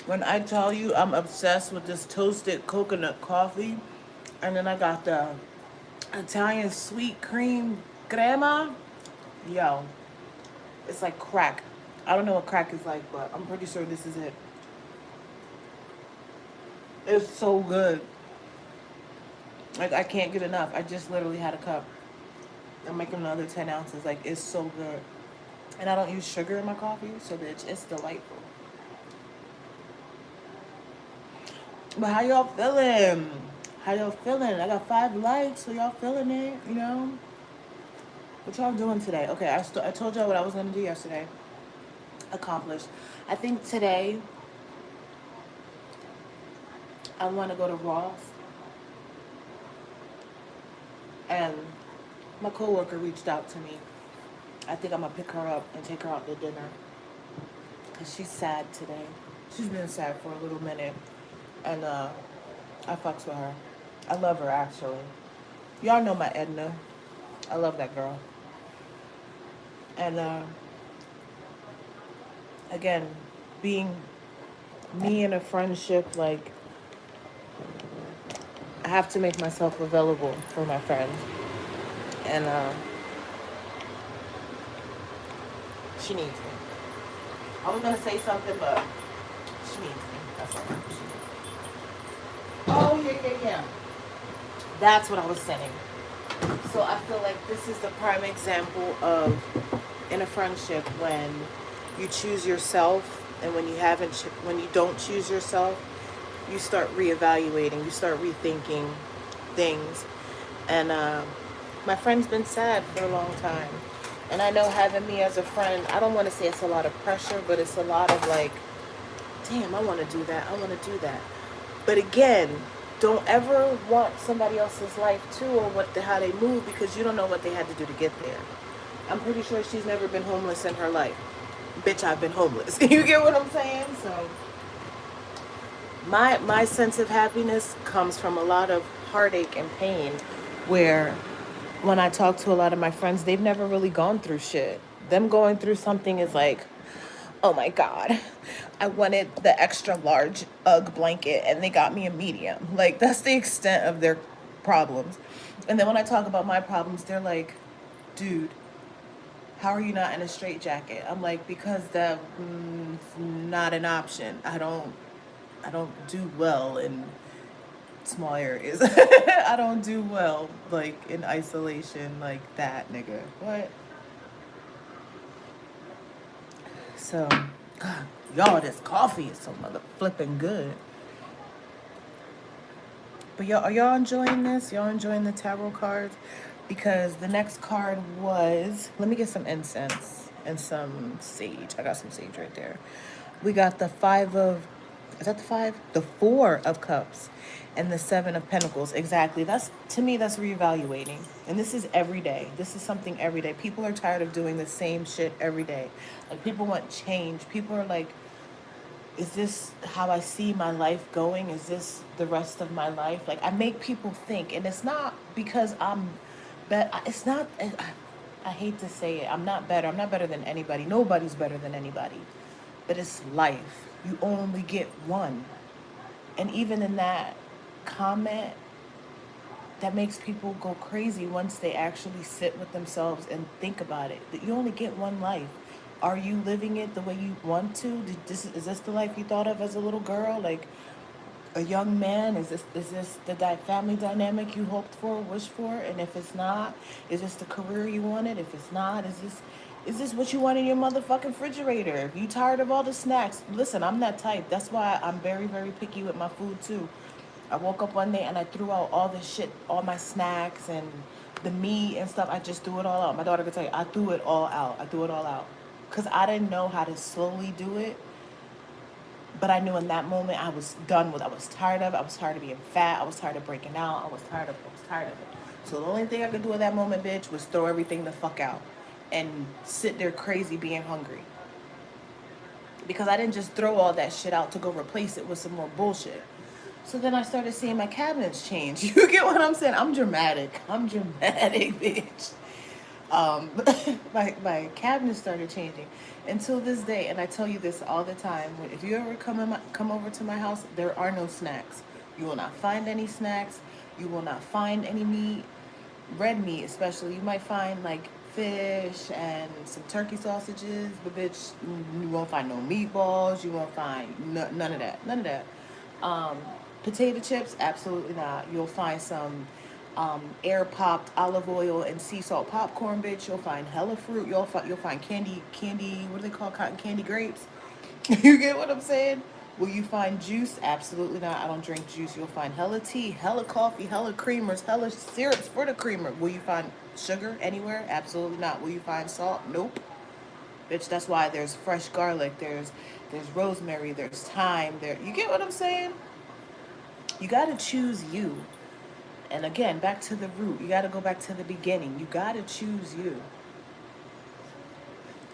when I tell you I'm obsessed with this toasted coconut coffee, and then I got the Italian sweet cream crema, yo, it's like crack. I don't know what crack is like, but I'm pretty sure this is it. It's so good. Like, I can't get enough. I just literally had a cup. I'm making another 10 ounces. Like, it's so good. And I don't use sugar in my coffee, so bitch, it's delightful. But how y'all feeling? How y'all feeling? I got 5 likes, so y'all feeling it, you know? What y'all doing today? Okay, I told y'all what I was going to do yesterday. Accomplished. I think today I want to go to Ross. And my coworker reached out to me. I think I'm going to pick her up and take her out to dinner. Because she's sad today. She's been sad for a little minute. And I fucks with her. I love her, actually. Y'all know my Edna. I love that girl. And again, being me in a friendship, like, I have to make myself available for my friends. And she needs me. I was gonna say something, but she needs me. That's all. Oh yeah. That's what I was saying. So I feel like this is the prime example of in a friendship when you choose yourself, and when you haven't, when you don't choose yourself, you start reevaluating, you start rethinking things. And my friend's been sad for a long time, and I know having me as a friend, I don't want to say it's a lot of pressure, but it's a lot of like, damn, I want to do that, I want to do that. But again, don't ever want somebody else's life too, or how they move, because you don't know what they had to do to get there. I'm pretty sure she's never been homeless in her life. Bitch, I've been homeless. You get what I'm saying? So my sense of happiness comes from a lot of heartache and pain, where when I talk to a lot of my friends, they've never really gone through shit. Them going through something is like, oh my God, I wanted the extra large UGG blanket and they got me a medium. Like, that's the extent of their problems. And then when I talk about my problems, they're like, dude, how are you not in a straitjacket? I'm like, because that's not an option. I don't do well in small areas. I don't do well like in isolation like that, nigga. What? So, God, y'all, this coffee is so mother flipping good. But y'all, are y'all enjoying this? Y'all enjoying the tarot cards? Because the next card was, let me get some incense and some sage. I got some sage right there. We got the five of, is that the five? The four of cups and the seven of pentacles. Exactly. That's, to me, that's reevaluating. And this is every day. This is something every day. People are tired of doing the same shit every day. Like, people want change. People are like, is this how I see my life going? Is this the rest of my life? Like, I make people think, and it's not because it's not, I hate to say it, I'm not better. I'm not better than anybody. Nobody's better than anybody. But it's life. You only get one. And even in that comment, that makes people go crazy once they actually sit with themselves and think about it. That you only get one life. Are you living it the way you want to? Is this the life you thought of as a little girl? Like a young man? Is this the family dynamic you hoped for, wished for? And if it's not, is this the career you wanted? If it's not, is this what you want in your motherfucking refrigerator? If you tired of all the snacks, listen, I'm that type. That's why I'm very, very picky with my food too. I woke up one day and I threw out all this shit, all my snacks and the meat and stuff. I just threw it all out. My daughter could tell you, I threw it all out. I threw it all out. Because I didn't know how to slowly do it. But I knew in that moment I was done with it. I was tired of it. I was tired of being fat. I was tired of breaking out. I was tired of it. So the only thing I could do at that moment, bitch, was throw everything the fuck out. And sit there crazy being hungry. Because I didn't just throw all that shit out to go replace it with some more bullshit. So then I started seeing my cabinets change. You get what I'm saying? I'm dramatic, bitch. Um, my cabinets started changing until this day, and I tell you this all the time. If you ever come over to my house, there are no snacks. You will not find any snacks. You will not find any meat, red meat especially. You might find like fish and some turkey sausages, but bitch, you won't find no meatballs. You won't find none of that. None of that. Um, Potato chips, absolutely not. You'll find some air popped olive oil and sea salt popcorn, bitch. You'll find hella fruit. You'll find candy. What do they call cotton candy grapes? You get what I'm saying? Will you find juice? Absolutely not. I don't drink juice. You'll find hella tea, hella coffee, hella creamers, hella syrups for the creamer. Will you find sugar anywhere? Absolutely not. Will you find salt? Nope. Bitch, that's why there's fresh garlic, there's rosemary, there's thyme, there, you get what I'm saying? You gotta choose you. And again, back to the root. You gotta go back to the beginning. You gotta choose you.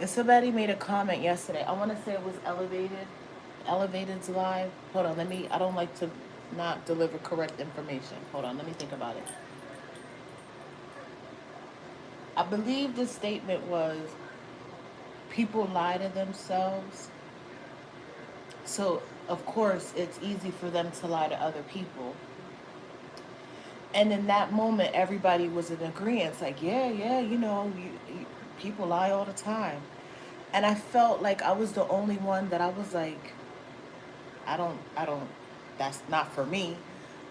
And somebody made a comment yesterday. I wanna say it was Elevated. Elevated's live. Hold on, I don't like to not deliver correct information. Hold on, let me think about it. I believe the statement was, people lie to themselves. So, of course, it's easy for them to lie to other people. And in that moment, everybody was in agreement. Like, yeah, yeah, people lie all the time. And I felt like I was the only one that I was like, I don't, that's not for me.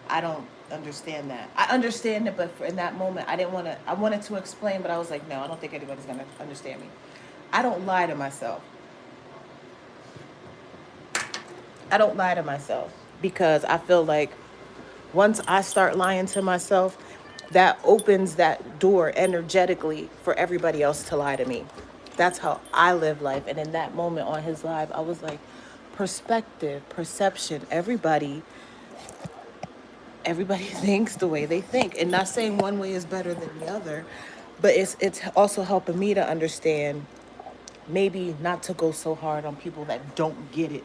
I don't understand that. I understand it, but in that moment, I wanted to explain, but I was like, no, I don't think anybody's going to understand me. I don't lie to myself. I don't lie to myself because I feel like once I start lying to myself, that opens that door energetically for everybody else to lie to me. That's how I live life. And in that moment on his live, I was like, perspective, perception, everybody thinks the way they think. And not saying one way is better than the other, but it's also helping me to understand maybe not to go so hard on people that don't get it.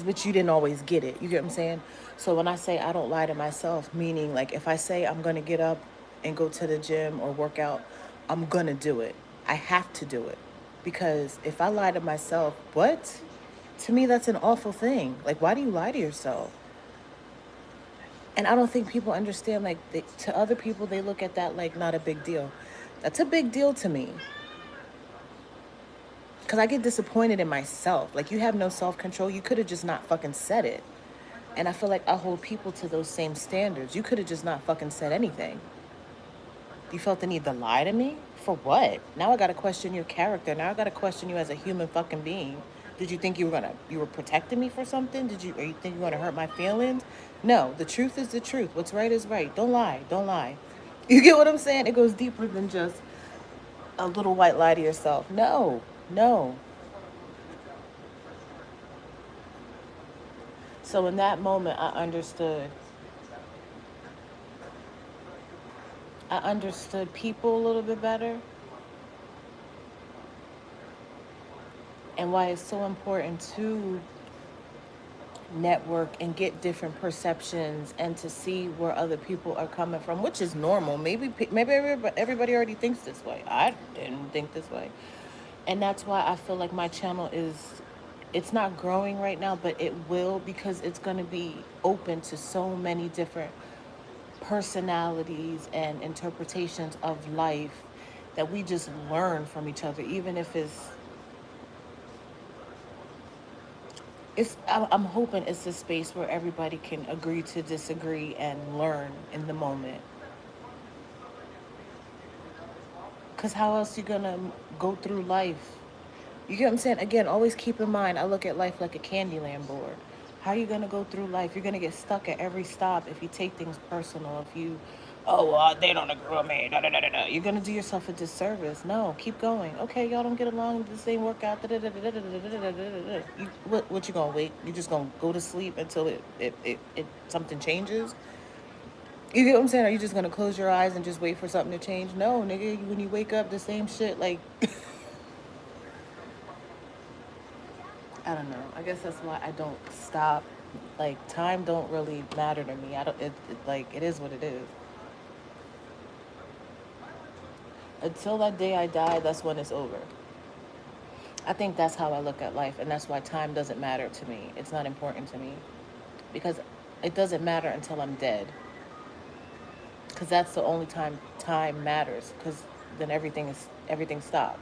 But you didn't always get it. You get what I'm saying? So when I say I don't lie to myself, meaning like if I say I'm going to get up and go to the gym or work out, I'm going to do it. I have to do it. Because if I lie to myself, what? To me, that's an awful thing. Like, why do you lie to yourself? And I don't think people understand, like, to other people, they look at that like not a big deal. That's a big deal to me. Because I get disappointed in myself. Like, you have no self control. You could have just not fucking said it. And I feel like I hold people to those same standards. You could have just not fucking said anything. You felt the need to lie to me? For what? Now I gotta question your character. Now I gotta question you as a human fucking being. Did you think you were protecting me for something? Or you think you want to hurt my feelings? No, the truth is the truth. What's right is right. Don't lie. Don't lie. You get what I'm saying? It goes deeper than just a little white lie to yourself. No, no. So in that moment, I understood people a little bit better and why it's so important to network and get different perceptions and to see where other people are coming from, which is normal. Maybe everybody already thinks this way. I didn't think this way. And that's why I feel like my channel it's not growing right now, but it will, because it's going to be open to so many different personalities and interpretations of life that we just learn from each other, even if I'm hoping it's a space where everybody can agree to disagree and learn in the moment. Because how else you gonna go through life? You get what I'm saying? Again, always keep in mind, I look at life like a Candyland board. How are you gonna go through life? You're gonna get stuck at every stop if you take things personal. If you, oh, well, they don't agree with me. Da, da, da, da, da. You're gonna do yourself a disservice. No, keep going. Okay, y'all don't get along. This ain't work out. Da, da, da, da, da, da, da, da, da, da, da. What you gonna wait? You just gonna go to sleep until it something changes? You get what I'm saying? Are you just gonna close your eyes and just wait for something to change? No, nigga. When you wake up, the same shit. Like, I don't know. I guess that's why I don't stop. Like, time don't really matter to me. I don't. Like, it is what it is. Until that day I die, that's when it's over. I think that's how I look at life, and that's why time doesn't matter to me. It's not important to me because it doesn't matter until I'm dead. Because that's the only time matters. Because then everything stops.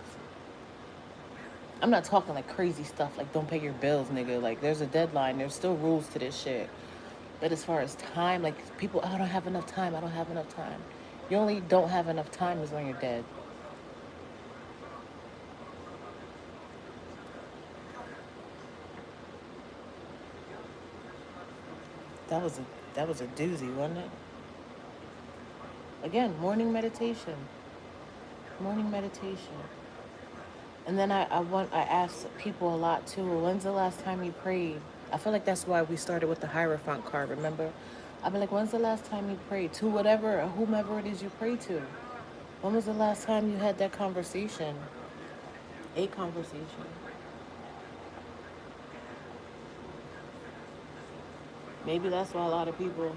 I'm not talking like crazy stuff like don't pay your bills, nigga. Like, there's a deadline. There's still rules to this shit. But as far as time, like, people, oh, I don't have enough time. I don't have enough time. You only don't have enough time is when you're dead. That was a that was a doozy, wasn't it? Again, morning meditation. Morning meditation. And then I ask people a lot too, well, when's the last time you prayed? I feel like that's why we started with the Hierophant card, remember? I'd be like, when's the last time you prayed? To whatever or whomever it is you pray to. When was the last time you had that conversation? A conversation. Maybe that's why a lot of people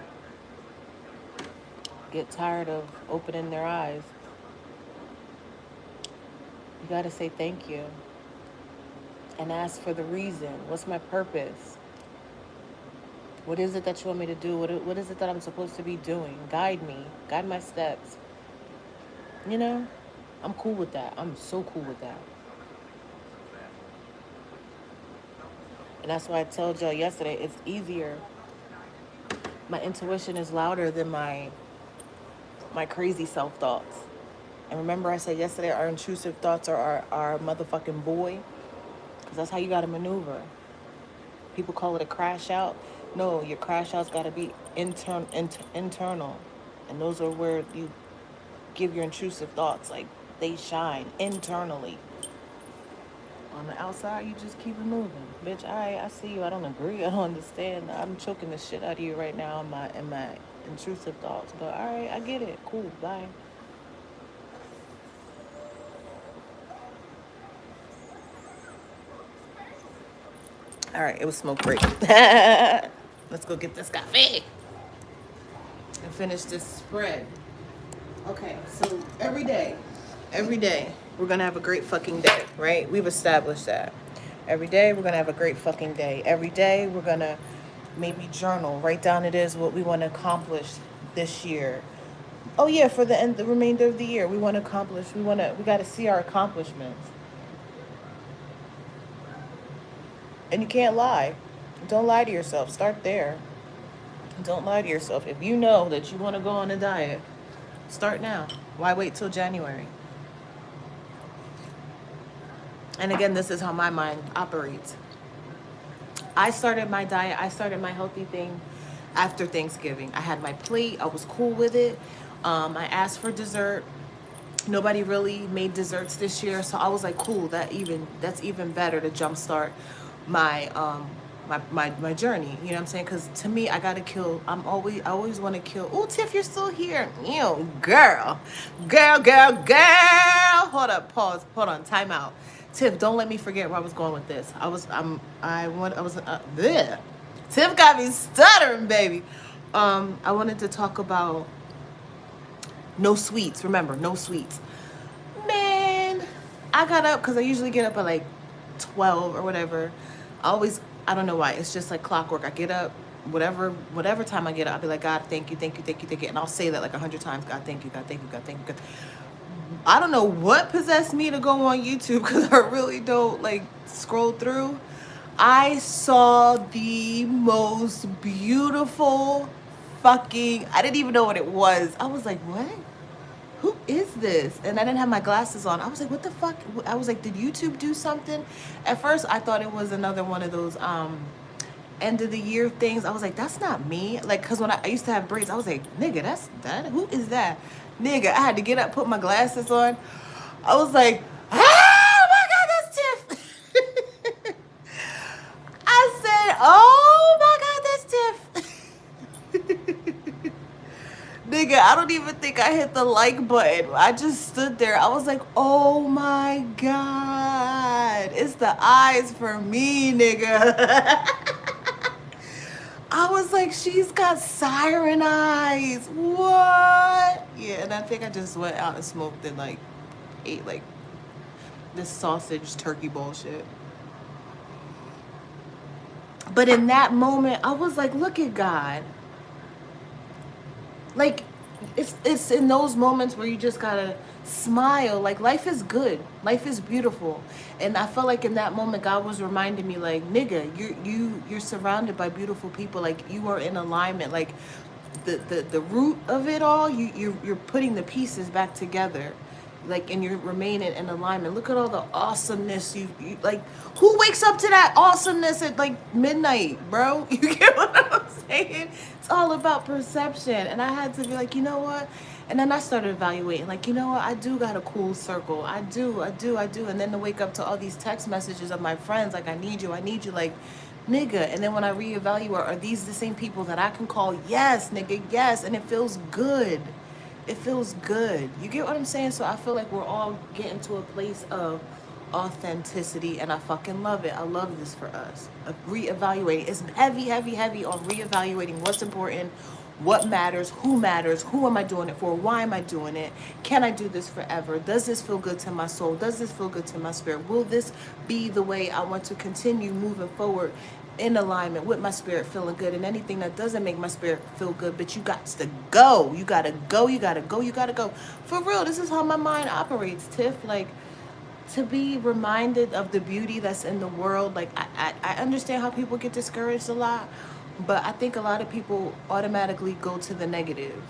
get tired of opening their eyes. You gotta say thank you and ask for the reason. What's my purpose? What is it that you want me to do? What is it that I'm supposed to be doing? Guide me. Guide my steps. You know? I'm cool with that. I'm so cool with that. And that's why I told y'all yesterday, it's easier. My intuition is louder than my crazy self thoughts. And remember I said yesterday our intrusive thoughts are our motherfucking boy? Because that's how you gotta maneuver. People call it a crash out. No, your crash out's gotta be internal. And those are where you give your intrusive thoughts, like they shine internally. On the outside, you just keep it moving. Bitch, I see you. I don't agree. I don't understand. I'm choking the shit out of you right now in my intrusive thoughts. But all right, I get it. Cool. Bye. All right, it was smoke break. Let's go get this coffee and finish this spread. Okay, so every day, we're gonna have a great fucking day, right? We've established that. Every day, we're gonna have a great fucking day. Every day, we're gonna maybe journal, write down it is what we want to accomplish this year. Oh yeah, for the remainder of the year, we want to accomplish. We got to see our accomplishments, and you can't lie. Don't lie to yourself. Start there. Don't lie to yourself. If you know that you want to go on a diet, start now. Why wait till January? And again, this is how my mind operates. I started my diet, I started my healthy thing after Thanksgiving. I had my plate, I was cool with it. I asked for dessert. Nobody really made desserts this year, so I was like, cool, that's even better to jumpstart my my journey. You know what I'm saying? Because to me, I gotta kill. I always want to kill. Oh, Tiff, you're still here. Ew, girl. Hold up, pause. Hold on, time out. Tiff, don't let me forget where I was going with this. Bleh. Tiff got me stuttering, baby. I wanted to talk about no sweets. Remember, no sweets. Man, I got up because I usually get up at like 12 or whatever. I don't know why. It's just like clockwork. I get up, whatever time I get up, I'll be like, God, thank you. And I'll say that like 100 times. God, thank you. God, thank you. God, thank you. God. I don't know what possessed me to go on YouTube because I really don't like scroll through. I saw the most beautiful fucking, I didn't even know what it was. I was like, what? Who is this? And I didn't have my glasses on. I was like, what the fuck? I was like, did YouTube do something? At first, I thought it was another one of those end of the year things. I was like, that's not me. Like, cause when I used to have braids, I was like, nigga, that's that. Who is that? Nigga, I had to get up, put my glasses on. I was like, oh my God, that's Tiff. I said, oh my God, that's Tiff. Nigga, I don't even think I hit the like button. I just stood there. I was like, oh my God. It's the eyes for me, nigga. I was like, she's got siren eyes. What? Yeah, and I think I just went out and smoked and like ate like this sausage turkey bullshit. But in that moment, I was like, look at God. Like, it's in those moments where you just gotta smile. Like, life is good, life is beautiful. And I felt like in that moment God was reminding me, like, nigga, you're surrounded by beautiful people. Like, you are in alignment. Like, the root of it all, you're putting the pieces back together, like, and you're remaining in alignment. Look at all the awesomeness you like. Who wakes up to that awesomeness at like midnight, bro? You get what I'm saying? It's all about perception. And I had to be like, you know what? And then I started evaluating, like, you know what? I do got a cool circle. I do. And then to wake up to all these text messages of my friends, like, I need you, like, nigga. And then when I reevaluate, are these the same people that I can call? Yes, nigga, yes. And it feels good. It feels good. You get what I'm saying? So I feel like we're all getting to a place of authenticity, and I fucking love it. I love this for us. Reevaluating. It's heavy on reevaluating what's important, What matters? Who am I doing it for? Why am I doing it? Can I do this forever? Does this feel good to my soul? Does this feel good to my spirit? Will this be the way I want to continue moving forward in alignment with my spirit feeling good? And anything that doesn't make my spirit feel good, but you got to go. You got to go. You got to go. You got to go. For real, this is how my mind operates, Tiff. Like, to be reminded of the beauty that's in the world. Like, I understand how people get discouraged a lot, but I think a lot of people automatically go to the negative.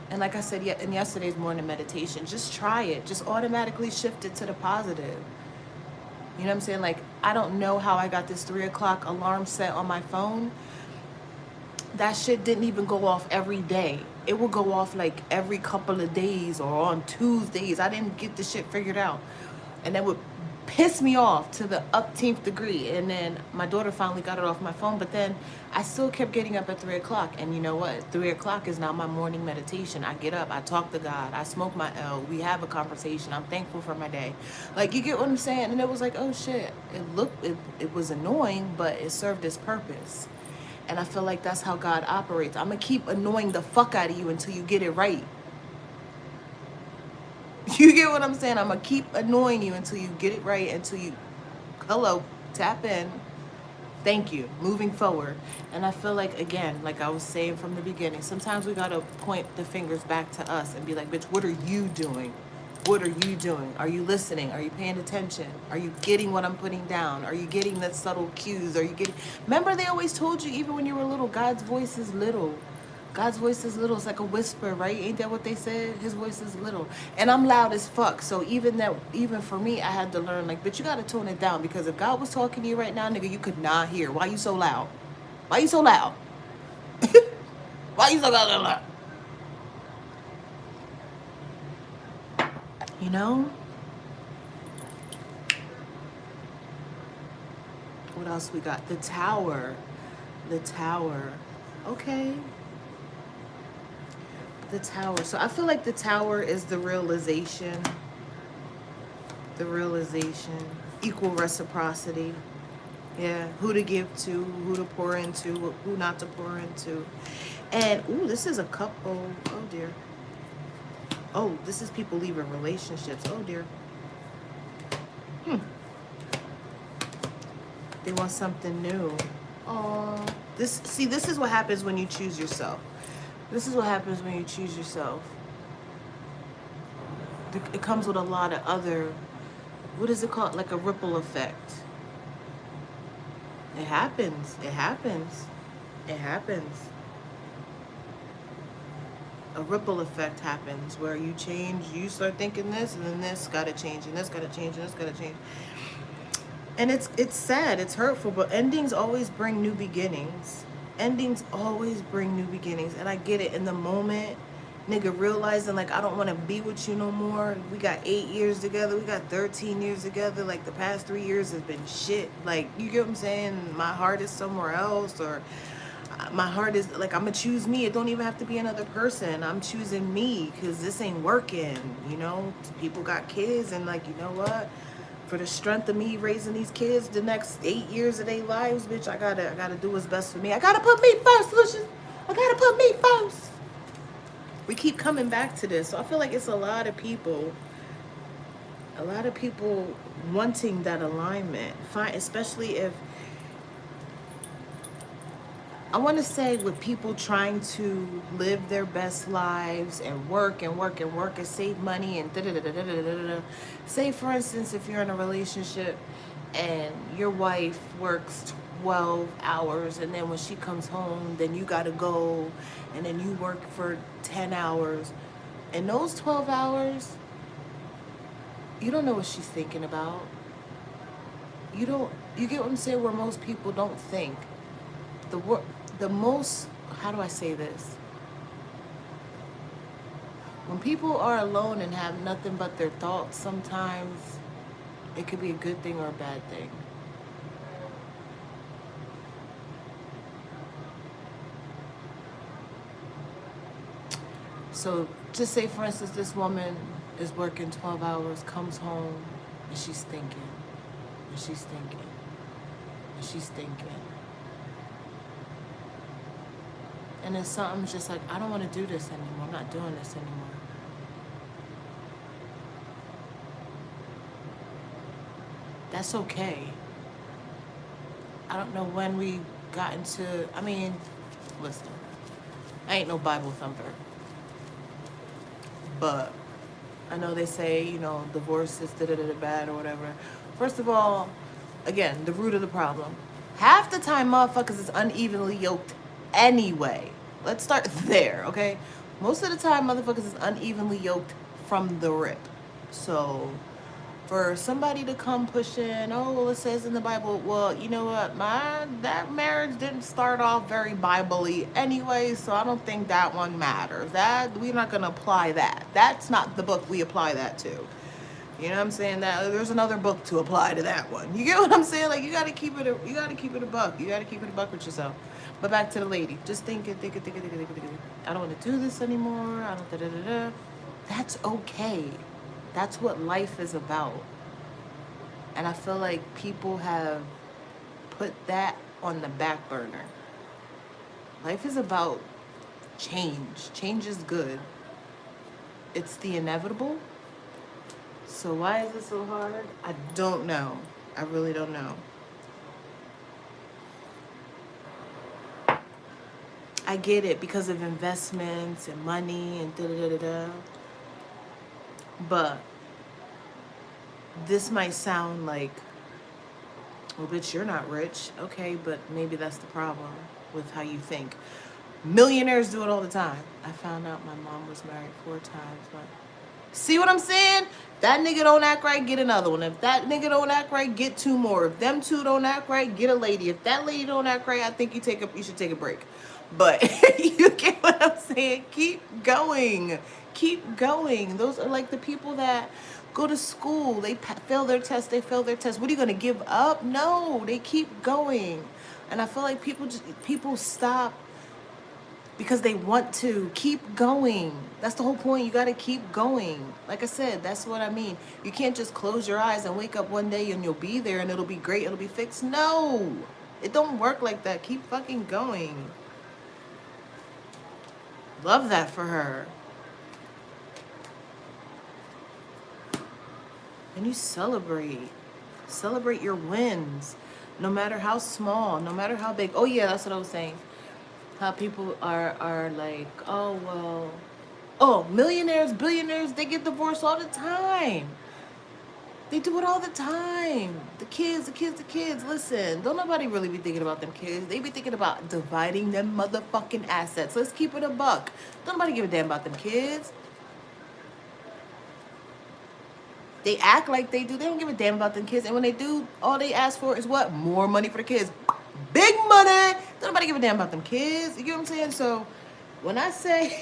And like I said in yesterday's morning meditation, just try it. Just automatically shift it to the positive. You know what I'm saying? Like, I don't know how I got this 3 o'clock alarm set on my phone. That shit didn't even go off every day. It would go off like every couple of days or on Tuesdays. I didn't get the shit figured out. And that would piss me off to the upteenth degree. And then my daughter finally got it off my phone, but then I still kept getting up at 3 o'clock. And you know what? 3 o'clock is now my morning meditation. I get up, I talk to God, I smoke my L, we have a conversation, I'm thankful for my day. Like, you get what I'm saying? And it was like, oh shit, it was annoying, but it served its purpose. And I feel like that's how God operates. I'm gonna keep annoying the fuck out of you until you get it right. You get what I'm saying? I'm gonna keep annoying you until you get it right, until you, hello, tap in. Thank you. Moving forward. And I feel like, again, like I was saying from the beginning, sometimes we gotta point the fingers back to us and be like, bitch, what are you doing? What are you doing? Are you listening? Are you paying attention? Are you getting what I'm putting down? Are you getting the subtle cues? Are you getting... Remember, they always told you, even when you were little, God's voice is little. God's voice is little. It's like a whisper, right? Ain't that what they said? His voice is little. And I'm loud as fuck. So even for me, I had to learn, like, bitch, you got to tone it down. Because if God was talking to you right now, nigga, you could not hear. Why you so loud? Why you so loud? Why you so loud? You know? What else we got? The Tower. The Tower. Okay. The Tower. So I feel like the Tower is the realization. The realization. Equal reciprocity. Yeah. Who to give to, who to pour into, who not to pour into. And, ooh, this is a couple. Oh, dear. Oh, this is people leaving relationships. Oh, dear. They want something new. Oh, this is what happens when you choose yourself. This is what happens when you choose yourself. It comes with a lot of other, what is it called? Like a ripple effect. It happens. It happens. It happens. A ripple effect happens where you change, you start thinking this, and then this gotta change, and this gotta change, and this gotta change. And it's sad, it's hurtful, but endings always bring new beginnings. Endings always bring new beginnings. And I get it in the moment, nigga, realizing, like, I don't want to be with you no more. We got 8 years together. We got 13 years together. Like, the past 3 years has been shit. Like, you get what I'm saying? My heart is somewhere else, or my heart is, like, I'm going to choose me. It don't even have to be another person. I'm choosing me because this ain't working, you know? People got kids, and, like, you know what? For the strength of me raising these kids the next 8 years of their lives, bitch, I gotta do what's best for me. I gotta put me first, Lucius. I gotta put me first. We keep coming back to this. So I feel like it's a lot of people wanting that alignment. Especially if, I want to say, with people trying to live their best lives and work and work and work and save money and da-da-da-da-da-da-da. Say, for instance, if you're in a relationship and your wife works 12 hours and then when she comes home, then you got to go and then you work for 10 hours. And those 12 hours, you don't know what she's thinking about. You get what I'm saying? Where most people don't think. The most, how do I say this? When people are alone and have nothing but their thoughts, sometimes it could be a good thing or a bad thing. So just say, for instance, this woman is working 12 hours, comes home, and she's thinking, and she's thinking, and she's thinking. And then something's just like, I don't want to do this anymore. I'm not doing this anymore. That's okay. I don't know when we got into, I mean, listen, I ain't no Bible thumper, but I know they say, you know, divorce is da-da-da-da bad or whatever. First of all, again, the root of the problem. Half the time, motherfuckers is unevenly yoked anyway. Let's start there, okay? Most of the time, motherfuckers is unevenly yoked from the rip. So for somebody to come pushing, oh well, it says in the Bible, well, you know what, that marriage didn't start off very Bible-y anyway, so I don't think that one matters. That we're not gonna apply that. That's not the book we apply that to. You know what I'm saying? That there's another book to apply to that one. You get what I'm saying? Like you gotta keep it a buck. You gotta keep it a buck with yourself. But back to the lady. Just think it. I don't want to do this anymore. I don't da-da-da-da. That's okay. That's what life is about. And I feel like people have put that on the back burner. Life is about change. Change is good. It's the inevitable. So why is it so hard? I don't know. I really don't know. I get it because of investments and money and da-da-da-da-da. But this might sound like, well, bitch, you're not rich. Okay, but maybe that's the problem with how you think. Millionaires do it all the time. I found out my mom was married 4 times. But see what I'm saying? That nigga don't act right, get another one. If that nigga don't act right, get 2 more. If them 2 don't act right, get a lady. If that lady don't act right, I think you should take a break. But you get what I'm saying? Keep going. Keep going. Those are like the people that go to school. They fail their test. What are you going to give up? No, they keep going. And I feel like people stop because they want to keep going. That's the whole point. You got to keep going. Like I said, that's what I mean. You can't just close your eyes and wake up one day and you'll be there and it'll be great. It'll be fixed. No, it don't work like that. Keep fucking going. Love that for her. And you celebrate. Celebrate your wins. No matter how small, no matter how big. Oh yeah, that's what I was saying. How people are like, oh well, oh, millionaires, billionaires, they get divorced all the time. They do it all the time. The kids. Listen, don't nobody really be thinking about them kids. They be thinking about dividing them motherfucking assets. Let's keep it a buck. Don't nobody give a damn about them kids. They act like they do. They don't give a damn about them kids. And when they do, all they ask for is what? More money for the kids. Big money. Don't nobody give a damn about them kids. You get what I'm saying? So when I say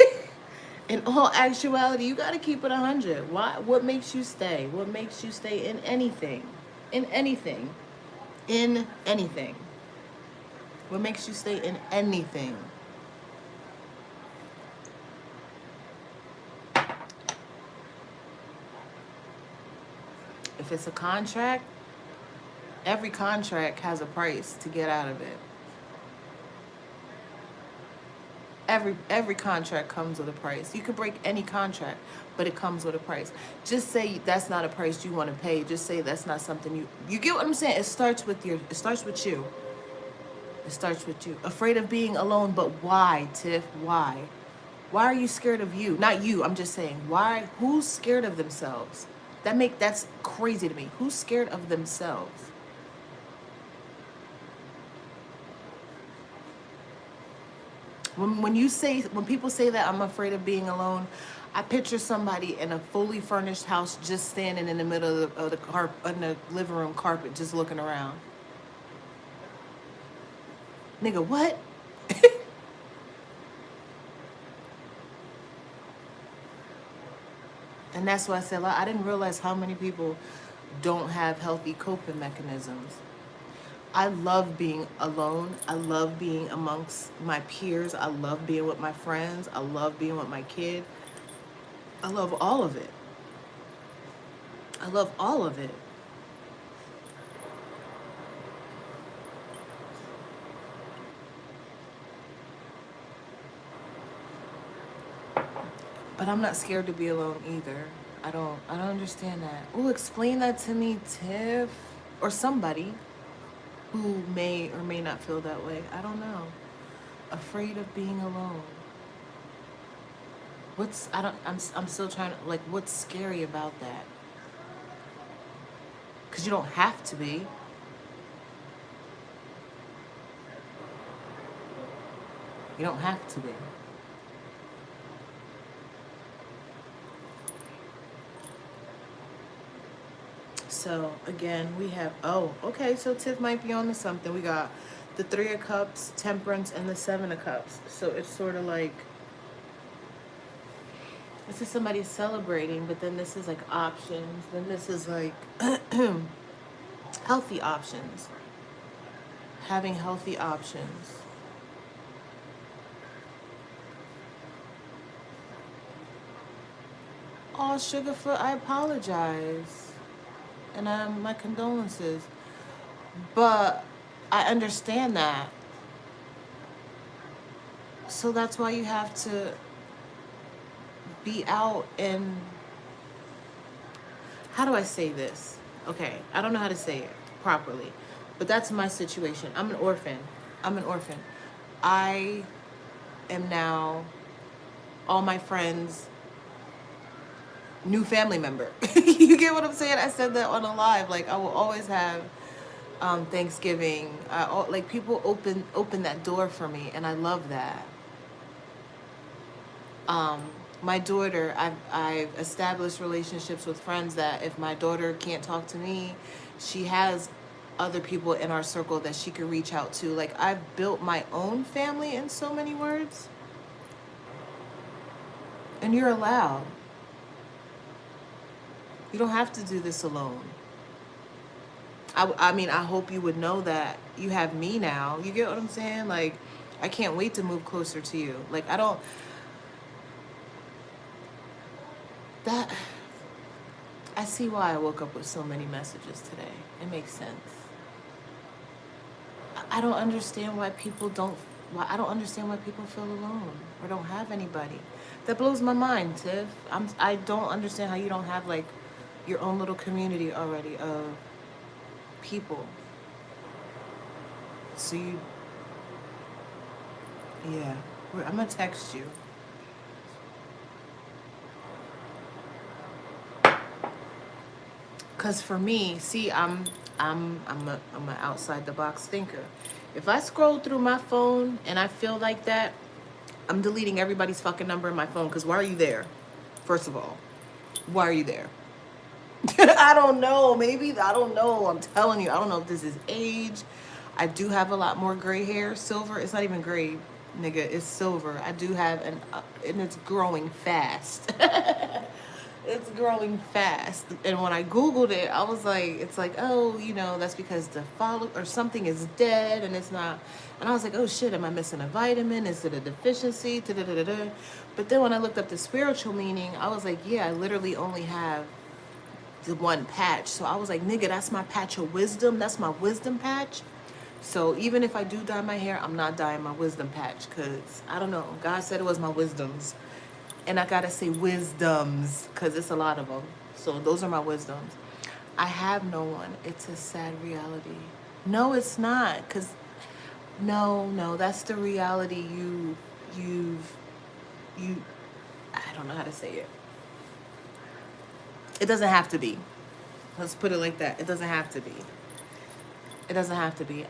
in all actuality, you got to keep it 100. Why? What makes you stay? What makes you stay in anything? In anything. In anything. What makes you stay in anything? If it's a contract, every contract has a price to get out of it. Every contract comes with a price. You could break any contract, but it comes with a price. Just say that's not a price you want to pay. Just say that's not something you get what I'm saying? It starts with you. It starts with you. Afraid of being alone, but why, Tiff? Why? Why are you scared of you? Not you, I'm just saying. Why? Who's scared of themselves? That's crazy to me. Who's scared of themselves? When people say that I'm afraid of being alone, I picture somebody in a fully furnished house just standing in the middle of the living room carpet, just looking around. Nigga, what? And that's why I said, I didn't realize how many people don't have healthy coping mechanisms. I love being alone. I love being amongst my peers. I love being with my friends. I love being with my kid. I love all of it. I love all of it. But I'm not scared to be alone either. I don't understand that. Oh, explain that to me, Tiff. Or somebody who may or may not feel that way. I don't know. Afraid of being alone. What's I don't I'm still trying to like what's scary about that? Cuz you don't have to be. You don't have to be. So again, we have, oh, okay, so Tiff might be on to something. We got the Three of Cups, Temperance, and the Seven of Cups. So it's sort of like, this is somebody celebrating, but then this is like options. Then this is like healthy options. Having healthy options. Oh, Sugarfoot, I apologize. And my condolences. But I understand that. So that's why you have to be out and, how do I say this? Okay, I don't know how to say it properly, but that's my situation. I'm an orphan. I'm an orphan. I am now all my friends' new family member. You get what I'm saying? I said that on a live. Like, I will always have Thanksgiving. Like, people open that door for me, and I love that. My daughter, I've established relationships with friends that if my daughter can't talk to me, she has other people in our circle that she can reach out to. Like, I've built my own family in so many words. And you're allowed. You don't have to do this alone. I mean, I hope you would know that you have me now. You get what I'm saying? Like, I can't wait to move closer to you. Like, I see why I woke up with so many messages today. It makes sense. I don't understand why I don't understand why people feel alone or don't have anybody. That blows my mind, Tiff. I don't understand how you don't have like your own little community already of people. So yeah, I'm gonna text you. Cause for me, see, I'm an outside the box thinker. If I scroll through my phone and I feel like that, I'm deleting everybody's fucking number in my phone. Cause why are you there? First of all, why are you there? I don't know. Maybe I don't know. I'm telling you, I don't know if this is age. I do have a lot more gray hair, silver. It's not even gray, nigga. It's silver. I do have and it's growing fast. It's growing fast. And when I Googled it, I was like, it's like, oh, that's because the follow or something is dead and it's not. And I was like, oh shit, am I missing a vitamin? Is it a deficiency? Da-da-da-da-da. But then when I looked up the spiritual meaning, I was like, yeah, I literally only have the one patch. So I was like, nigga, that's my patch of wisdom. That's my wisdom patch. So even if I do dye my hair, I'm not dyeing my wisdom patch because I don't know. God said it was my wisdoms. And I gotta say wisdoms because it's a lot of them. So those are my wisdoms. I have no one. It's a sad reality. No, it's not. Because no, that's the reality you, I don't know how to say it. It doesn't have to be. Let's put it like that. It doesn't have to be. It doesn't have to be.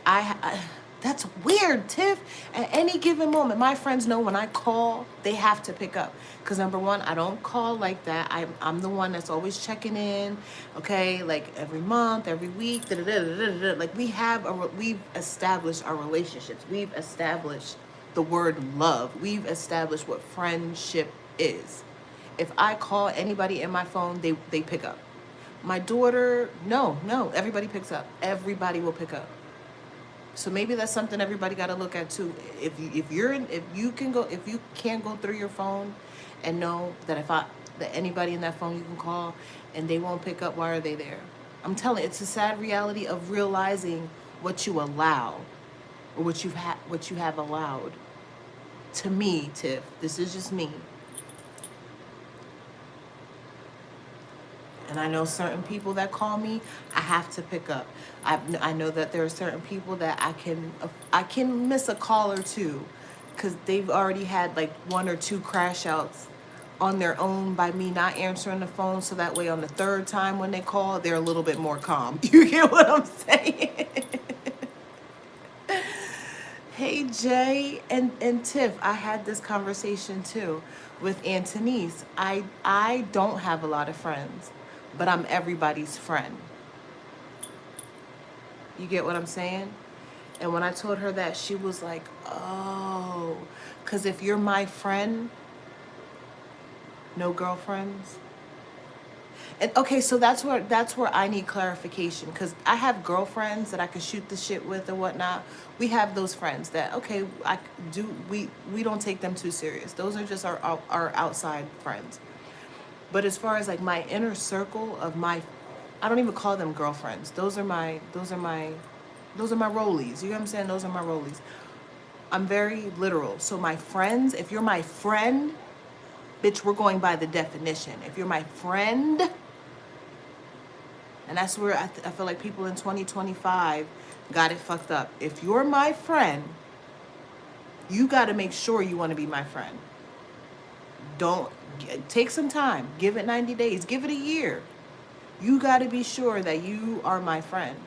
That's weird, Tiff. At any given moment, my friends know when I call, they have to pick up. Because number one, I don't call like that. I'm the one that's always checking in, okay? Like every month, every week, da-da-da-da-da-da. Like we've established our relationships. We've established the word love. We've established what friendship is. If I call anybody in my phone, they pick up. My daughter, no, everybody picks up. Everybody will pick up. So maybe that's something everybody got to look at too. If you can't go through your phone and know that that anybody in that phone you can call and they won't pick up, why are they there? I'm telling you, it's a sad reality of realizing what you allow or what you have allowed. To me, Tiff, this is just me. And I know certain people that call me, I have to pick up. I know that there are certain people that I can miss a call or two because they've already had like one or two crash outs on their own by me not answering the phone. So that way on the third time when they call, they're a little bit more calm. You get what I'm saying? Hey Jay and Tiff, I had this conversation too with Antonice. I don't have a lot of friends, but I'm everybody's friend. You get what I'm saying? And when I told her that, she was like, "Oh, cuz if you're my friend, no girlfriends." And okay, so that's where I need clarification because I have girlfriends that I can shoot the shit with or whatnot. We have those friends that okay, I do we don't take them too serious. Those are just our outside friends. But as far as like my inner circle of my, I don't even call them girlfriends. Those are my rollies. You know what I'm saying? Those are my rollies. I'm very literal. So my friends, if you're my friend, bitch, we're going by the definition. If you're my friend, and that's where I feel like people in 2025 got it fucked up. If you're my friend, you got to make sure you want to be my friend. Don't take some time. Give it 90 days. Give it a year. You got to be sure that you are my friend.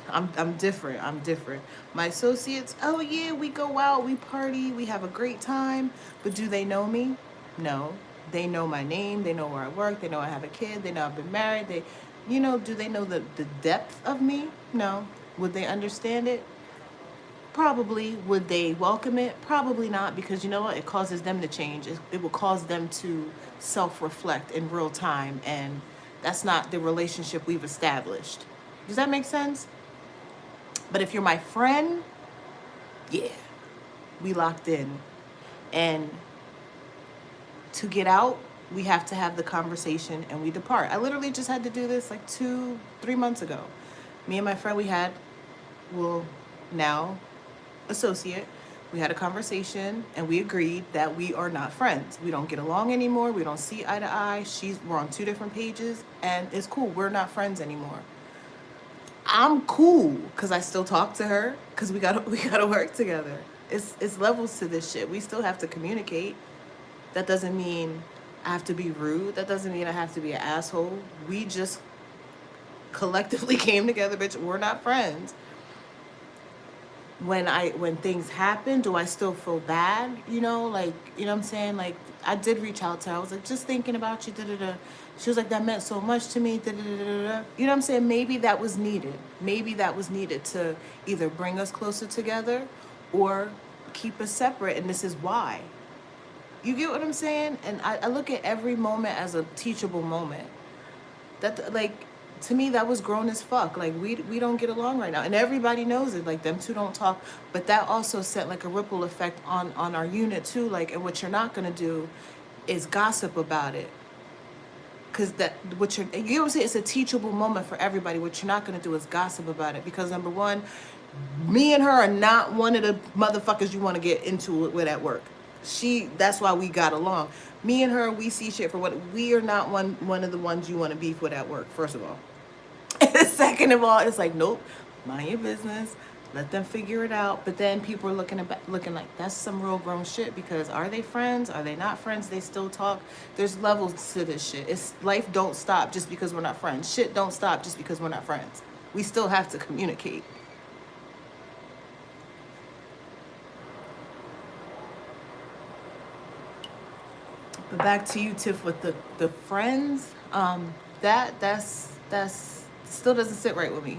I'm different. I'm different. My associates, oh yeah, we go out, we party, we have a great time. But do they know me? No. They know my name. They know where I work. They know I have a kid. They know I've been married. Do they know the depth of me? No. Would they understand it? Probably. Would they welcome it? Probably not, because you know what? It causes them to change. It will cause them to self-reflect in real time, and that's not the relationship we've established. Does that make sense? But if you're my friend, yeah, we locked in. And to get out, we have to have the conversation and we depart. I literally just had to do this like 2-3 months ago. Me and my friend, now associate, we had a conversation and we agreed that we are not friends. We don't get along anymore. We don't see eye to eye. We're on 2 different pages and it's cool. We're not friends anymore. I'm cool because I still talk to her because we gotta work together. It's levels to this shit. We still have to communicate. That doesn't mean I have to be rude. That doesn't mean I have to be an asshole. We just collectively came together, bitch. We're not friends. When things happen, do I still feel bad? You know what I'm saying? Like, I did reach out to her. I was like, just thinking about you, da-da-da. She was like, that meant so much to me, da-da-da-da-da. You know what I'm saying? Maybe that was needed. Maybe that was needed to either bring us closer together or keep us separate, and this is why. You get what I'm saying? And I look at every moment as a teachable moment. That, like, to me, that was grown as fuck. Like, we don't get along right now. And everybody knows it. Like, them two don't talk. But that also set, like, a ripple effect on our unit, too. Like, and what you're not going to do is gossip about it. Because you know what I'm saying? It's a teachable moment for everybody. What you're not going to do is gossip about it. Because, number one, me and her are not one of the motherfuckers you want to get into it with at work. That's why we got along. Me and her, we see shit for what we are not one of the ones you want to beef with at work, first of all. And second of all, it's like, nope, mind your business. Let them figure it out. But then people are looking like that's some real grown shit, because are they friends? Are they not friends? They still talk. There's levels to this shit. Life don't stop just because we're not friends. Shit don't stop just because we're not friends. We still have to communicate. But back to you, Tiff, with the friends. That's still doesn't sit right with me.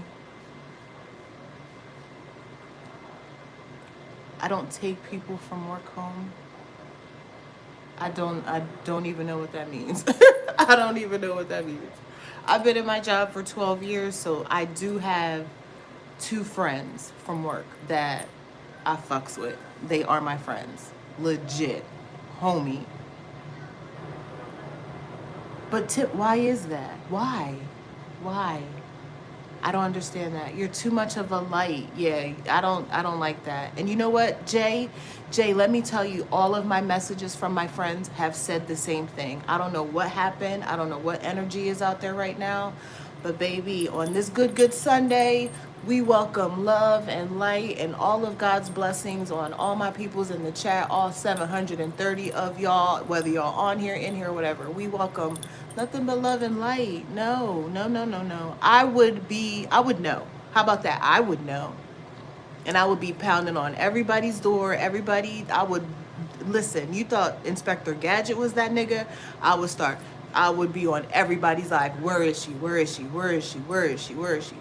I don't take people from work home. I don't even know what that means. I don't even know what that means. I've been in my job for 12 years, so I do have 2 friends from work that I fucks with. They are my friends. Legit. Homie. But Tip, why is that? Why? I don't understand that. You're too much of a light. Yeah, I don't like that. And you know what, Jay, let me tell you, all of my messages from my friends have said the same thing. I don't know what happened. I don't know what energy is out there right now. But baby, on this good Sunday, we welcome love and light and all of God's blessings on all my peoples in the chat, all 730 of y'all, whether y'all on here, in here, whatever. We welcome nothing but love and light. No, no, no, no, no. I would know. How about that? I would know. And I would be pounding on everybody's door. I would listen. You thought Inspector Gadget was that nigga? I would be on everybody's life. Where is she? Where is she? Where is she? Where is she? Where is she?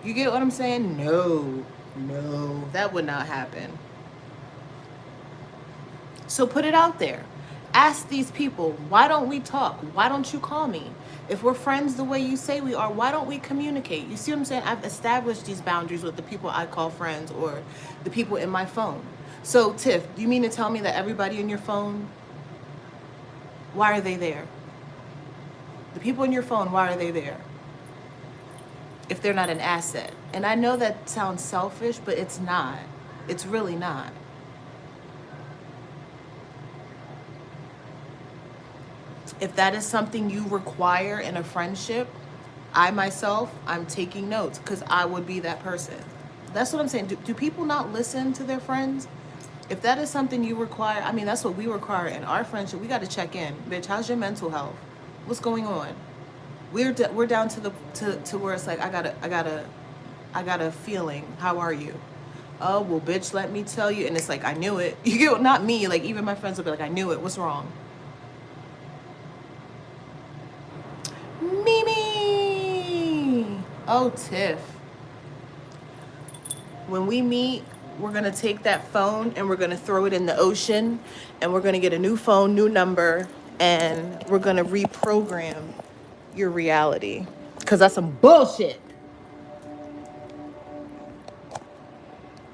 You get what I'm saying? No, no, that would not happen. So put it out there. Ask these people, why don't we talk? Why don't you call me? If we're friends the way you say we are, why don't we communicate? You see what I'm saying? I've established these boundaries with the people I call friends or the people in my phone. So Tiff, do you mean to tell me that everybody in your phone, why are they there? The people in your phone, why are they there? If they're not an asset. And I know that sounds selfish, but it's not. It's really not. If that is something you require in a friendship, I myself, I'm taking notes because I would be that person. That's what I'm saying. Do people not listen to their friends? If that is something you require, I mean, that's what we require in our friendship. We got to check in. Bitch, how's your mental health? What's going on? We're down to where it's like, I got a feeling. How are you? Oh, well, bitch, let me tell you. And it's like, I knew it. You get, not me. Like, even my friends will be like, I knew it. What's wrong? Mimi. Oh, Tiff. When we meet, we're going to take that phone and we're going to throw it in the ocean and we're going to get a new phone, new number, and we're going to reprogram your reality. Because that's some bullshit.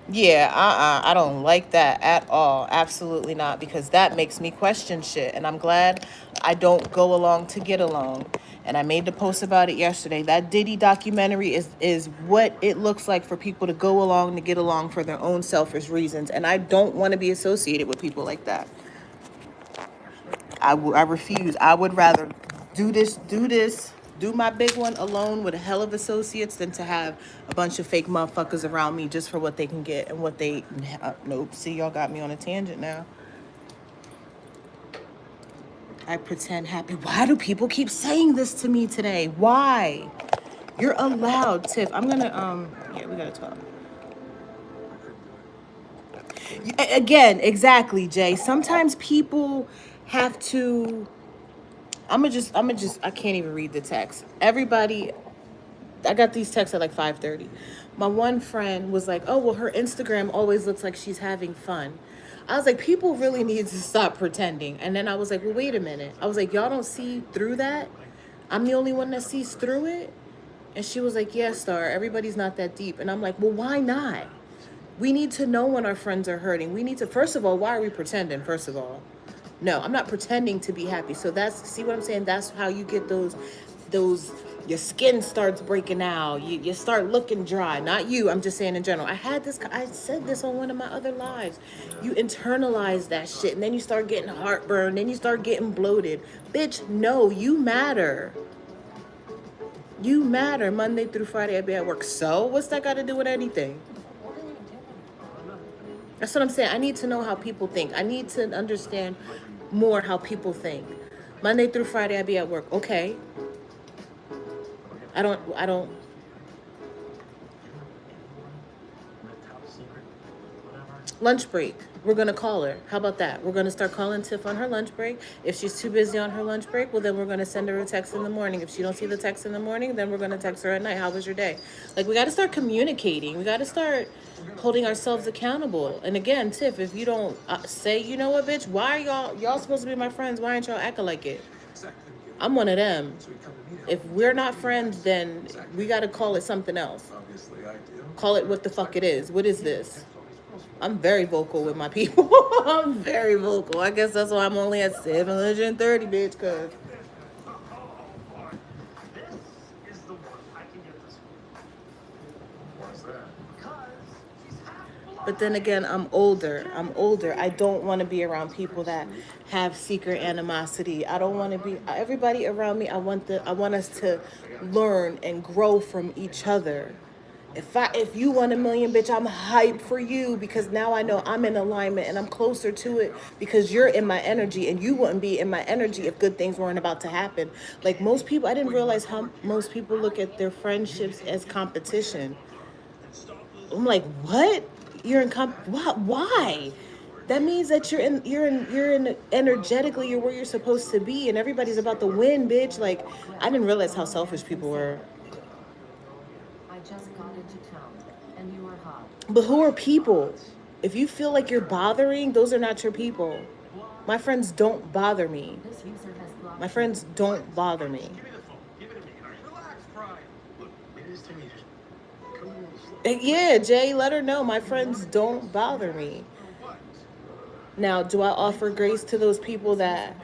Yeah, I don't like that at all. Absolutely not, because that makes me question shit. And I'm glad I don't go along to get along. And I made the post about it yesterday. That Diddy documentary is what it looks like for people to go along to get along for their own selfish reasons. And I don't want to be associated with people like that. I refuse. I would rather do my big one alone with a hell of associates than to have a bunch of fake motherfuckers around me just for what they can get and what they, nope, see, y'all got me on a tangent now. I pretend happy. Why do people keep saying this to me today? Why? You're allowed, Tiff. I'm gonna, yeah, we gotta talk. Again, exactly, Jay. Sometimes people have to, I can't even read the text. Everybody, I got these texts at like 5:30. My one friend was like, oh, well, her Instagram always looks like she's having fun. I was like, people really need to stop pretending. And then I was like, well, wait a minute. I was like, y'all don't see through that? I'm the only one that sees through it? And she was like, yeah, Star, everybody's not that deep. And I'm like, well, why not? We need to know when our friends are hurting. We need to, first of all, why are we pretending, first of all? No, I'm not pretending to be happy. So that's, see what I'm saying? That's how you get those, your skin starts breaking out. You start looking dry. Not you, I'm just saying in general. I said this on one of my other lives. You internalize that shit and then you start getting heartburn. Then you start getting bloated. Bitch, no, you matter. You matter. Monday through Friday, I'll be at work. So what's that got to do with anything? That's what I'm saying. I need to know how people think. I need to understand more how people think. Monday through Friday, I be at work. Okay. I don't. Lunch break. We're going to call her. How about that? We're going to start calling Tiff on her lunch break. If she's too busy on her lunch break, well, then we're going to send her a text in the morning. If she don't see the text in the morning, then we're going to text her at night. How was your day? Like, we got to start communicating. We got to start holding ourselves accountable. And again, Tiff, if you don't say, you know what, bitch, why are y'all supposed to be my friends? Why aren't y'all acting like it? I'm one of them. If we're not friends, then we got to call it something else. Call it what the fuck it is. What is this? I'm very vocal with my people. I'm very vocal. I guess that's why I'm only at 730, bitch, cause But then again, I'm older. I don't want to be around people that have secret animosity. I don't want to be everybody around me. I want us to learn and grow from each other. If you want a million, bitch, I'm hyped for you because now I know I'm in alignment and I'm closer to it because you're in my energy and you wouldn't be in my energy if good things weren't about to happen. Like most people, I didn't realize how most people look at their friendships as competition. I'm like, what? You're in what? Why? That means that you're in energetically you're where you're supposed to be and everybody's about to win, bitch. Like I didn't realize how selfish people were. I just got into town, and you are hot. But who are people? If you feel like you're bothering, those are not your people. My friends don't bother me. This user has blocked My you. friends don't bother me. Give me the phone. Give it to me. All right, relax, Brian. Look, it is tiniest. Come on, Yeah, Jay, let her know. My friends don't bother me. for what? Now, do I offer grace to those people that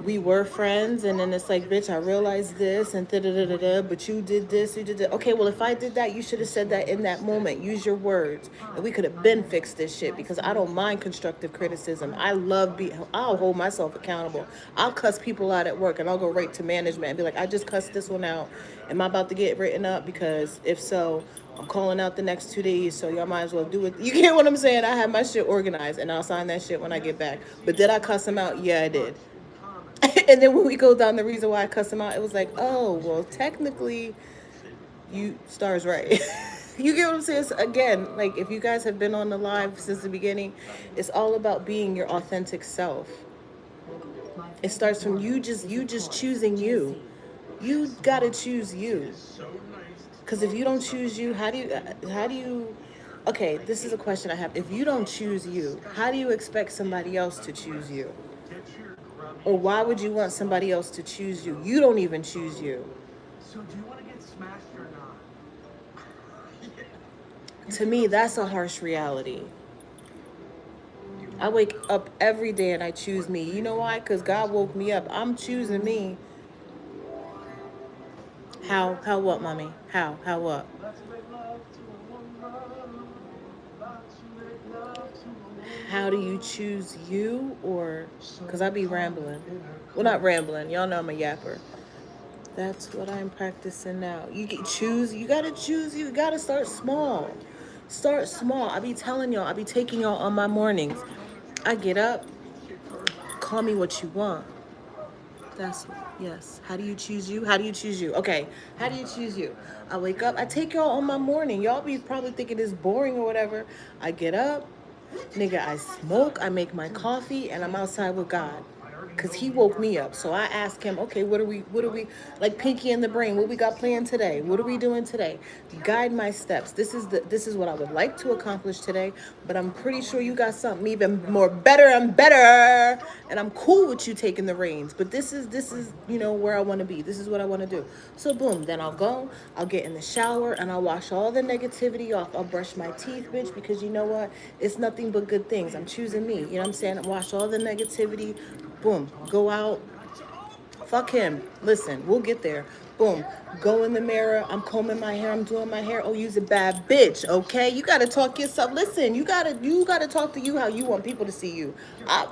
we were friends and then it's like, bitch, I realized this and da da da da da, but you did this, you did that. Okay, well, if I did that, you should have said that in that moment. Use your words. And we could have been fixed this shit because I don't mind constructive criticism. I'll hold myself accountable. I'll cuss people out at work and I'll go right to management and be like, I just cussed this one out. Am I about to get written up? Because if so, I'm calling out the next 2 days, so y'all might as well do it. You get what I'm saying? I have my shit organized, and I'll sign that shit when I get back. But did I cuss him out? Yeah, I did. And then when we go down the reason why I cuss him out, it was like, oh, well, technically, you stars right. You get what I'm saying? So again, like if you guys have been on the live since the beginning, it's all about being your authentic self. It starts from you just choosing you. You gotta choose you. Because if you don't choose you, how do you, okay, this is a question I have. If you don't choose you, how do you expect somebody else to choose you? Or why would you want somebody else to choose you? You don't even choose you. So, do you want to get smashed or not? To me, that's a harsh reality. I wake up every day and I choose me. You know why? Because God woke me up. I'm choosing me. How what, mommy? How what? Let's make love to a woman. Let's make love to a woman. How do you choose you? Or, because I be rambling. Well, not rambling. Y'all know I'm a yapper. That's what I'm practicing now. You choose. You gotta choose. You gotta start small. Start small. I be telling y'all. I be taking y'all on my mornings. I get up. Call me what you want. That's yes. How do you choose you? How do you choose you? Okay. How do you choose you? I wake up. I take y'all on my morning. Y'all be probably thinking it's boring or whatever. I get up. Nigga, I smoke. I make my coffee, and I'm outside with God. Cause he woke me up. So I asked him, okay, what are we like Pinky in the Brain, what we got planned today? What are we doing today? Guide my steps. This is what I would like to accomplish today, but I'm pretty sure you got something even more better and better. And I'm cool with you taking the reins. But this is, where I want to be. This is what I want to do. So boom, then I'll get in the shower and I'll wash all the negativity off. I'll brush my teeth, bitch, because you know what? It's nothing but good things. I'm choosing me. You know what I'm saying? Wash all the negativity. Boom, go out. Fuck him. Listen, we'll get there. Boom, go in the mirror. I'm combing my hair. I'm doing my hair. Oh, you's a bad bitch. Okay, you gotta talk yourself. Listen, you gotta talk to you how you want people to see you.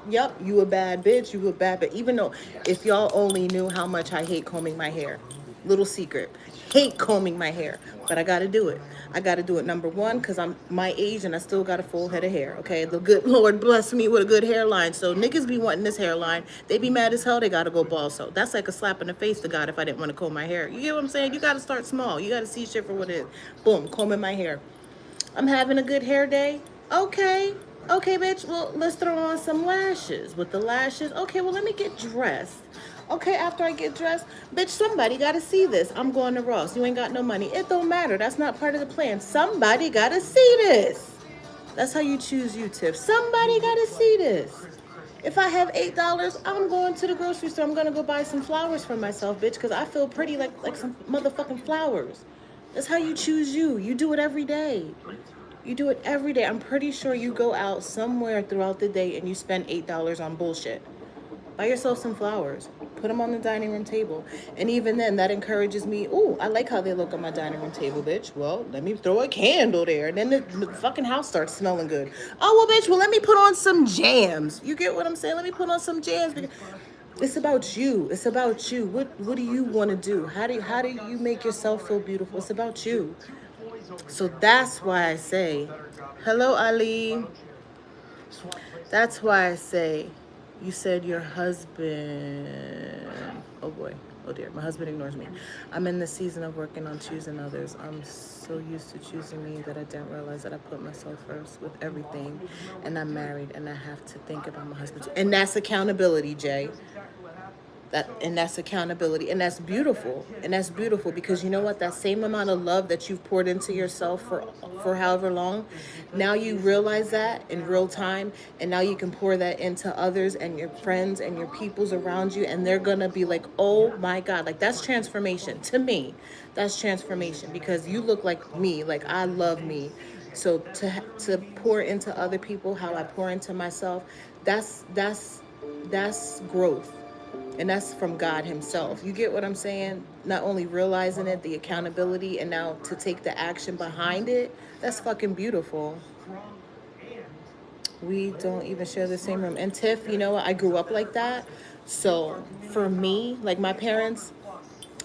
Yep, you a bad bitch. You a bad bitch. Even though, if y'all only knew how much I hate combing my hair. Little secret. Hate combing my hair, but I gotta do it. I gotta do it. Number one, because I'm my age and I still got a full head of hair. Okay, the good Lord bless me with a good hairline. So niggas be wanting this hairline. They be mad as hell. They gotta go bald. So that's like a slap in the face to God if I didn't want to comb my hair. You get what I'm saying? You gotta start small. You gotta see shit for what it is. Boom, combing my hair. I'm having a good hair day. Okay. Okay, bitch. Well, let's throw on some lashes. With the lashes, okay, well, let me get dressed. Okay, after I get dressed, bitch, somebody got to see this. I'm going to Ross. You ain't got no money. It don't matter. That's not part of the plan. Somebody got to see this. That's how you choose you, Tiff. Somebody got to see this. If I have $8, I'm going to the grocery store. I'm going to go buy some flowers for myself, bitch, because I feel pretty like some motherfucking flowers. That's how you choose you. You do it every day. You do it every day. I'm pretty sure you go out somewhere throughout the day and you spend $8 on bullshit. Buy yourself some flowers. Put them on the dining room table. And even then, that encourages me. Oh, I like how they look on my dining room table, bitch. Well, let me throw a candle there. And then the fucking house starts smelling good. Oh, well, bitch, well, let me put on some jams. You get what I'm saying? Let me put on some jams. Because it's about you. It's about you. What do you want to do? How do you make yourself feel beautiful? It's about you. So that's why I say, hello, Ali. That's why I say, you said your husband. Oh boy. Oh dear. My husband ignores me. I'm in the season of working on choosing others. I'm so used to choosing me that I didn't realize that I put myself first with everything. And I'm married and I have to think about my husband too. And that's accountability, Jay. That's accountability, and that's beautiful, because you know what, that same amount of love that you've poured into yourself for however long, now you realize that in real time, and now you can pour that into others and your friends and your peoples around you, and they're gonna be like, oh my god, like that's transformation to me. That's transformation, because you look like me, like I love me. So to pour into other people how I pour into myself, that's growth, and that's from God himself. You get what I'm saying? Not only realizing it, the accountability, and now to take the action behind it, that's fucking beautiful. We don't even share the same room. And Tiff, you know what? I grew up like that. So for me, like my parents,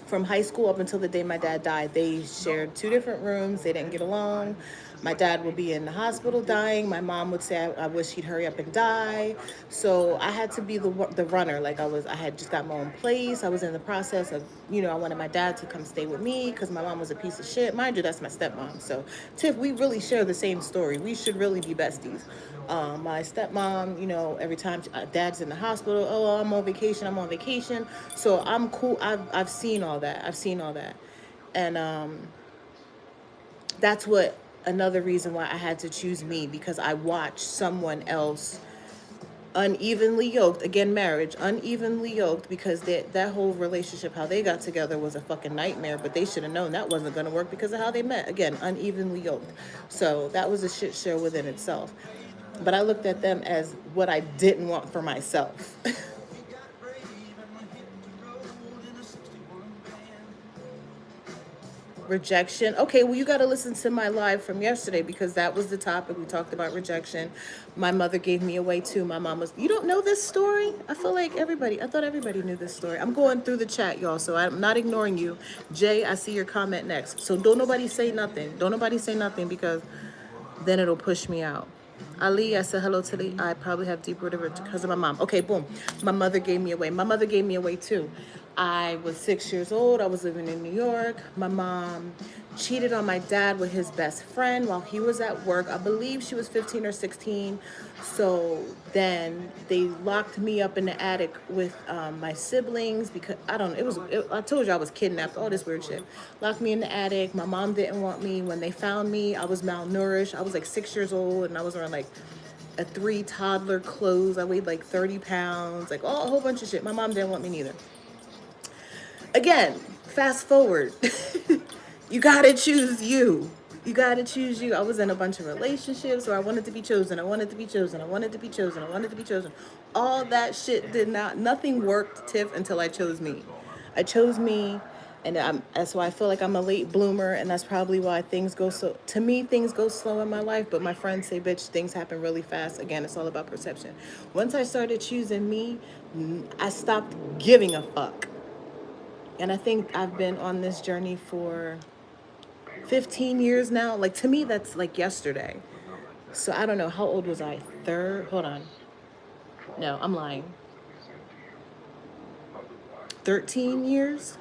from high school up until the day my dad died, they shared 2 different rooms. They didn't get along. My dad would be in the hospital dying. My mom would say, I wish he'd hurry up and die. So I had to be the runner. Like I had just got my own place. I was in the process of, I wanted my dad to come stay with me because my mom was a piece of shit. Mind you, that's my stepmom. So Tiff, we really share the same story. We should really be besties. My stepmom, every time dad's in the hospital, oh, I'm on vacation. So I'm cool. I've seen all that. And that's what another reason why I had to choose me, because I watched someone else unevenly yoked, again, marriage, unevenly yoked, because that whole relationship, how they got together, was a fucking nightmare, but they should have known that wasn't going to work because of how they met. Again, unevenly yoked. So that was a shit show within itself. But I looked at them as what I didn't want for myself. Rejection. Okay, well, you got to listen to my live from yesterday, because that was the topic. We talked about rejection. My mother gave me away too. My mom was, you don't know this story? I thought everybody knew this story. I'm going through the chat, y'all, so I'm not ignoring you. Jay, I see your comment next. So don't nobody say nothing. Because then it'll push me out. Ali, I said hello to the, I probably have deep rooted because of my mom. Okay, boom. My mother gave me away too. I was 6 years old. I was living in New York. My mom cheated on my dad with his best friend while he was at work. I believe she was 15 or 16. So then they locked me up in the attic with my siblings, because I don't know. I told you I was kidnapped, all this weird shit. Locked me in the attic. My mom didn't want me. When they found me, I was malnourished. I was like 6 years old, and I was around like a 3 toddler clothes. I weighed like 30 pounds, like a whole bunch of shit. My mom didn't want me neither. Again, fast forward. You gotta choose you. I was in a bunch of relationships where I wanted to be chosen. All that shit nothing worked, Tiff, until I chose me. And that's why I feel like I'm a late bloomer, and that's probably why things go slow in my life. But my friends say, bitch, things happen really fast. Again, it's all about perception. Once I started choosing me, I stopped giving a fuck. And I think I've been on this journey for 15 years now. Like, to me, that's like yesterday. So I don't know. How old was I? Hold on. No, I'm lying. 13 years?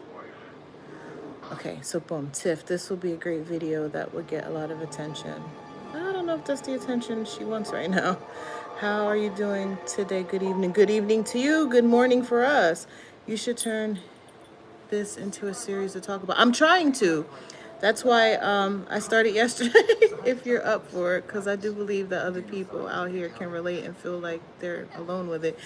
Okay, so boom. Tiff, this will be a great video that will get a lot of attention. I don't know if that's the attention she wants right now. How are you doing today? Good evening. Good evening to you. Good morning for us. You should turn this into a series to talk about. I'm trying to. That's why I started yesterday, if you're up for it, because I do believe that other people out here can relate and feel like they're alone with it.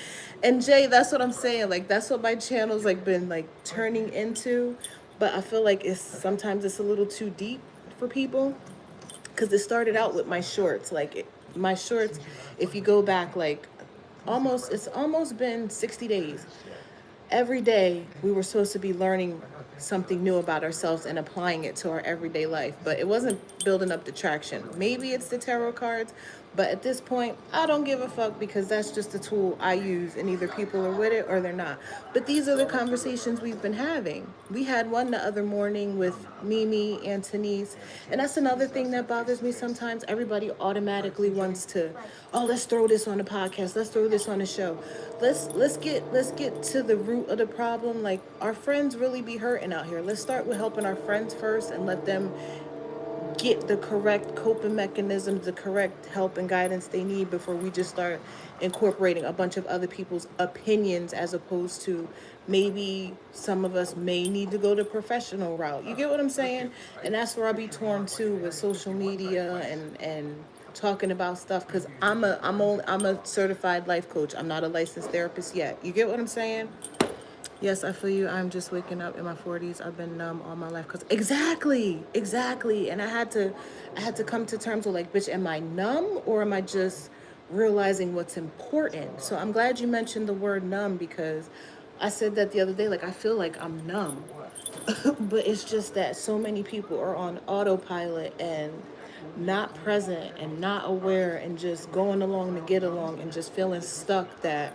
And Jay, that's what I'm saying. Like, that's what my channel's like been like turning into. But I feel like sometimes it's a little too deep for people, because it started out with my shorts. My shorts, if you go back, like it's almost been 60 days. Every day we were supposed to be learning something new about ourselves and applying it to our everyday life, but it wasn't building up the traction. Maybe it's the tarot cards, but at this point I don't give a fuck because that's just a tool I use, and either people are with it or they're not. But these are the conversations we've been having. We had one the other morning with Mimi and Tiniest, and that's another thing that bothers me. Sometimes everybody automatically wants to, oh, let's throw this on the podcast, let's throw this on the show. Let's get to the root of the problem. Like, our friends really be hurting out here. Let's start with helping our friends first and let them get the correct coping mechanisms, the correct help and guidance they need before we just start incorporating a bunch of other people's opinions, as opposed to maybe some of us may need to go the professional route. You get what I'm saying? And that's where I be torn too with social media and talking about stuff, because I'm a certified life coach. I'm not a licensed therapist yet. You get what I'm saying? Yes, I feel you. I'm just waking up in my 40s. I've been numb all my life. Cause exactly. And I had to come to terms with, like, bitch, am I numb or am I just realizing what's important? So I'm glad you mentioned the word numb, because I said that the other day. Like, I feel like I'm numb, but it's just that so many people are on autopilot and not present and not aware and just going along to get along and just feeling stuck, that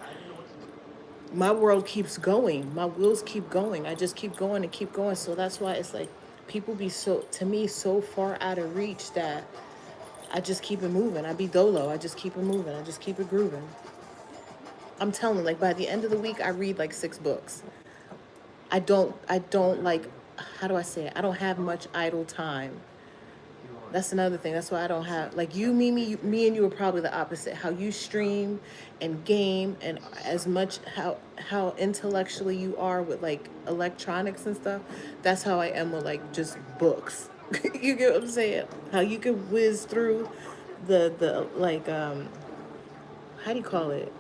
my world keeps going. My wheels keep going. I just keep going and keep going. So that's why it's like people be so, to me, so far out of reach that I just keep it moving. I be dolo. I just keep it moving. I just keep it grooving. I'm telling you, like, by the end of the week, I read like 6 books. I don't like, how do I say it? I don't have much idle time. That's another thing. That's why I don't have, like, you, me and you are probably the opposite. How you stream and game, and as much how intellectually you are with, like, electronics and stuff. That's how I am with, like, just books. You get what I'm saying? How you can whiz through the like, how do you call it?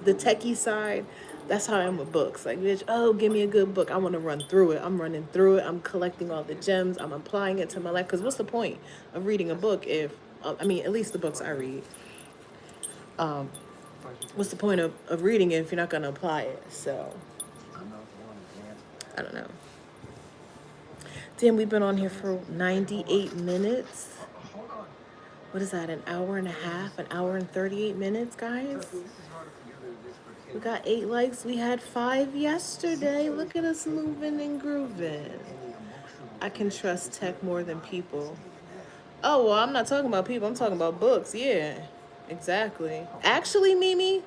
The techie side. That's how I am with books. Like, bitch, oh, give me a good book. I want to run through it. I'm running through it. I'm collecting all the gems. I'm applying it to my life. Because what's the point of reading a book if, I mean, at least the books I read, what's the point of reading it if you're not going to apply it? So, I don't know. Damn, we've been on here for 98 minutes. What is that, an hour and a half? An hour and 38 minutes, guys? We got 8 likes. We had 5 yesterday. Look at us moving and grooving. I can trust tech more than people. Oh, well, I'm not talking about people. I'm talking about books. Yeah, exactly. Actually, Mimi,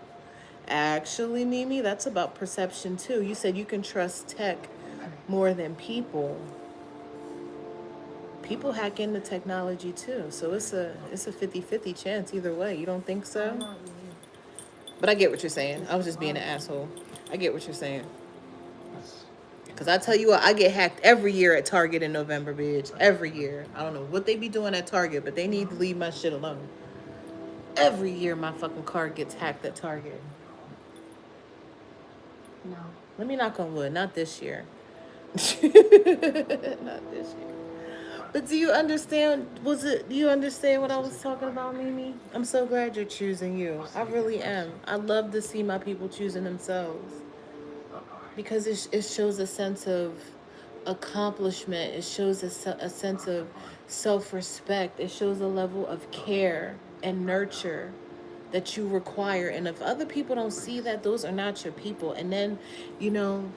that's about perception too. You said you can trust tech more than people. People hack into technology too. So it's a 50-50 chance either way. You don't think so? But I get what you're saying. I was just being an asshole. I get what you're saying. Because I tell you what, I get hacked every year at Target in November, bitch. Every year. I don't know what they be doing at Target, but they need to leave my shit alone. Every year my fucking card gets hacked at Target. No. Let me knock on wood. Not this year. Not this year. But do you understand? Do you understand what I was talking about, Mimi? I'm so glad you're choosing you. I really am. I love to see my people choosing themselves, because it shows a sense of accomplishment. It shows a sense of self-respect. It shows a level of care and nurture that you require. And if other people don't see that, those are not your people. And then, you know,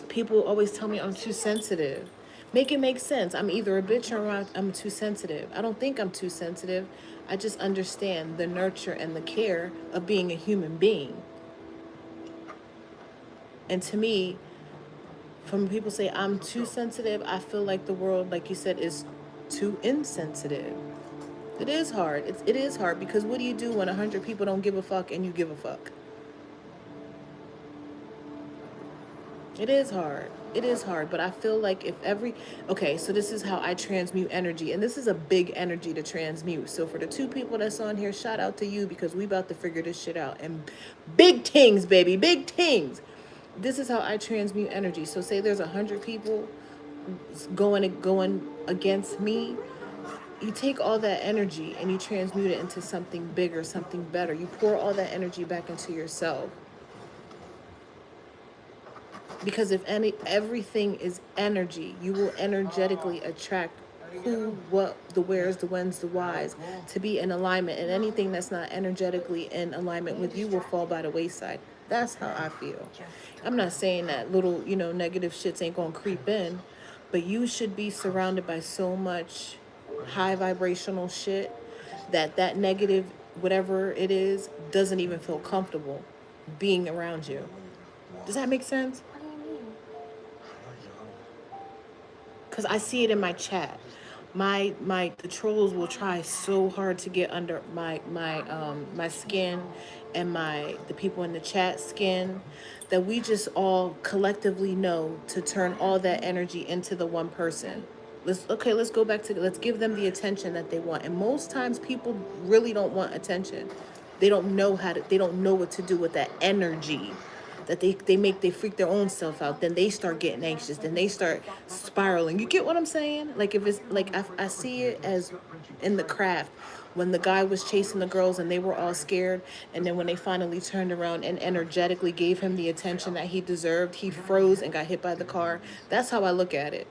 people always tell me I'm too sensitive. Make it make sense. I'm either a bitch or I'm too sensitive. I don't think I'm too sensitive. I just understand the nurture and the care of being a human being. And to me, when people say I'm too sensitive, I feel like the world, like you said, is too insensitive. It is hard. It is hard, because what do you do when 100 people don't give a fuck and you give a fuck? It is hard. It is hard, but I feel like okay, so this is how I transmute energy, and this is a big energy to transmute. So for the 2 people that's on here, shout out to you, because we about to figure this shit out. And big things, baby, big things. This is how I transmute energy. So say there's 100 people going against me. You take all that energy and you transmute it into something bigger, something better. You pour all that energy back into yourself. Because if everything is energy, you will energetically attract who, what, the wheres, the whens, the whys to be in alignment. And anything that's not energetically in alignment with you will fall by the wayside. That's how I feel. I'm not saying that little, negative shits ain't gonna creep in, but you should be surrounded by so much high vibrational shit that negative, whatever it is, doesn't even feel comfortable being around you. Does that make sense? What do you mean? Because I see it in my chat. The trolls will try so hard to get under my skin and the people in the chat skin, that we just all collectively know to turn all that energy into the one person. Let's go back to, let's give them the attention that they want. And most times people really don't want attention. They don't know what to do with that energy that they freak their own self out. Then they start getting anxious, then they start spiraling. You get what I'm saying? Like, if it's like, I see it as in the craft, when the guy was chasing the girls and they were all scared, and then when they finally turned around and energetically gave him the attention that he deserved, he froze and got hit by the car. That's how I look at it.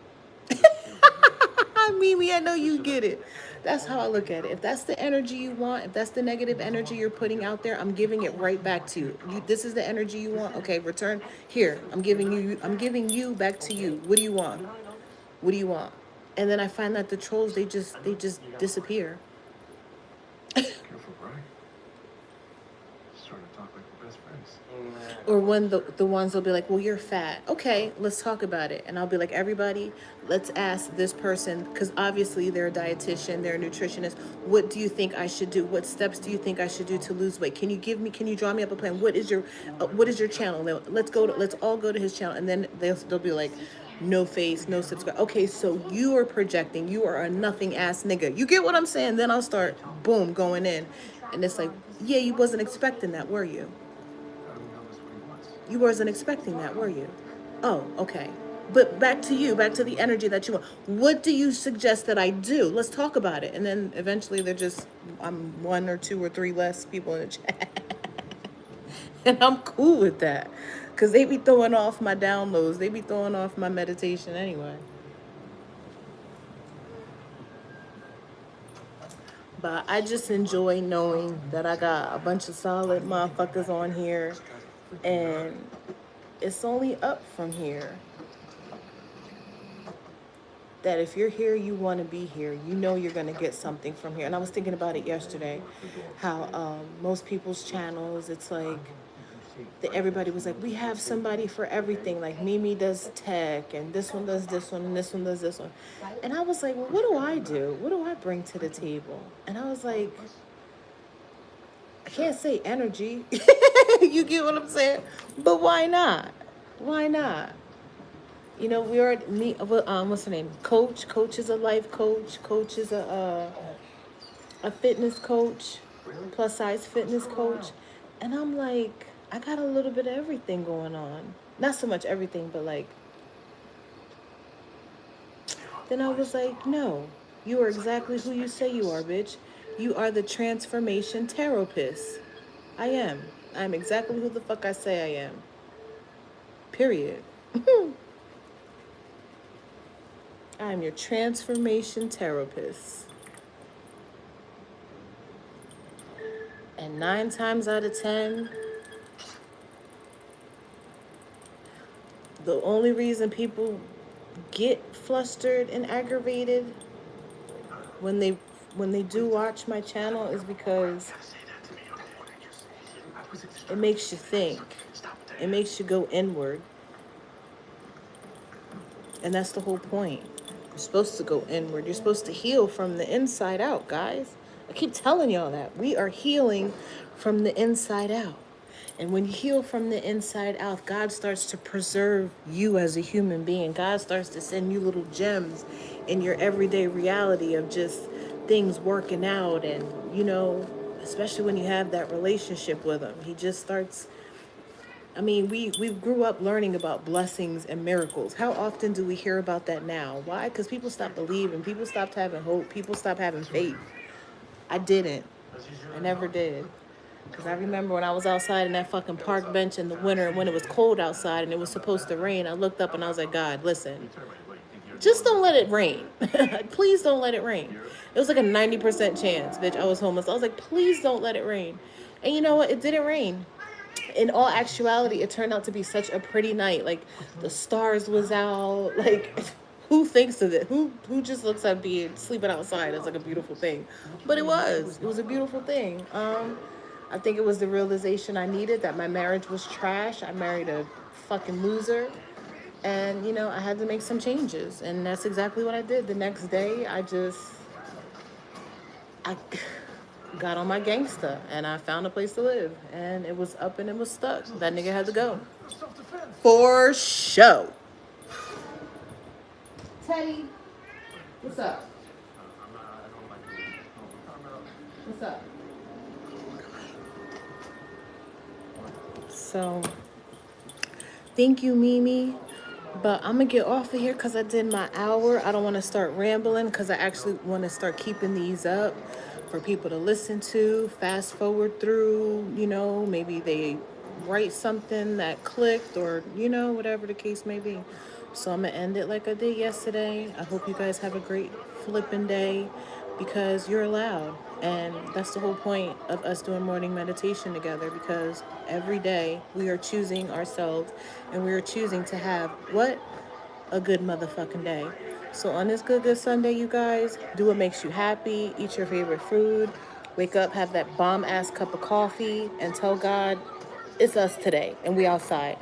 Mimi, I know you get it. That's how I look at it. If that's the energy you want, if that's the negative energy you're putting out there, I'm giving it right back to you. This is the energy you want. Okay, return here. I'm giving you back to you. What do you want? What do you want? And then I find that the trolls, they just disappear. Careful, Brian. Starting to talk like we're best friends. Or when the ones will be like, well, you're fat. Okay, let's talk about it. And I'll be like, everybody, let's ask this person, because obviously they're a dietitian, they're a nutritionist. What do you think I should do? What steps do you think I should do to lose weight? Can you draw me up a plan? What is your channel? Let's all go to his channel. And then they'll be like, no face, no subscribe. Okay, so you are projecting. You are a nothing ass nigga. You get what I'm saying? Then I'll start, boom, going in. And it's like, yeah, you wasn't expecting that, were you? How do we know that's what he wants? You wasn't expecting that, were you? Oh, okay. But back to you, back to the energy that you want. What do you suggest that I do? Let's talk about it. And then eventually I'm one or two or three less people in the chat. And I'm cool with that. Because they be throwing off my downloads. They be throwing off my meditation anyway. But I just enjoy knowing that I got a bunch of solid motherfuckers on here. And it's only up from here. That if you're here, you want to be here. You know you're going to get something from here. And I was thinking about it yesterday, how most people's channels, it's like, everybody was like, we have somebody for everything. Like, Mimi does tech, and this one does this one, and this one does this one. And I was like, well, what do I do? What do I bring to the table? And I was like, I can't say energy. You get what I'm saying? But why not? Why not? We already meet. What's her name? Coach. Coach is a life coach. Coach is a fitness coach, plus size fitness coach. And I'm like, I got a little bit of everything going on. Not so much everything, but like. Then I was like, no, you are exactly who you say you are, bitch. You are the transformation therapist. I am. I'm exactly who the fuck I say I am. Period. I'm your transformation therapist. And 9 times out of 10, the only reason people get flustered and aggravated when they do watch my channel is because it makes you think. It makes you go inward. And that's the whole point. You're supposed to go inward. You're supposed to heal from the inside out, guys. I keep telling y'all that. We are healing from the inside out. And when you heal from the inside out, God starts to preserve you as a human being. God starts to send you little gems in your everyday reality of just things working out. And, especially when you have that relationship with him, he just starts. I mean, we grew up learning about blessings and miracles. How often do we hear about that now? Why? Because people stopped believing. People stopped having hope. People stopped having faith. I didn't. I never did. Because I remember when I was outside in that fucking park bench in the winter when it was cold outside and it was supposed to rain, I looked up and I was like, God, listen, just don't let it rain. Please don't let it rain. It was like a 90% chance, bitch. I was homeless. I was like, please don't let it rain. And you know what? It didn't rain. In all actuality, it turned out to be such a pretty night. Like the stars was out. Like who thinks of it? Who just looks at being sleeping outside as like a beautiful thing? But it was. It was a beautiful thing. I think it was the realization I needed that my marriage was trash. I married a fucking loser. And, you know, I had to make some changes. And that's exactly what I did. The next day, I got on my gangsta and I found a place to live. And it was up and it was stuck. That nigga had to go. For show. Teddy, what's up? What's up? So, thank you, Mimi. But I'm going to get off of here because I did my hour. I don't want to start rambling because I actually want to start keeping these up for people to listen to, fast forward through, you know, maybe they write something that clicked or, you know, whatever the case may be. So I'm going to end it like I did yesterday. I hope you guys have a great flipping day because you're allowed. And that's the whole point of us doing morning meditation together because every day we are choosing ourselves and we are choosing to have what? A good motherfucking day. So on this good Sunday, you guys, do what makes you happy, eat your favorite food, wake up, have that bomb ass cup of coffee and tell God it's us today and we outside.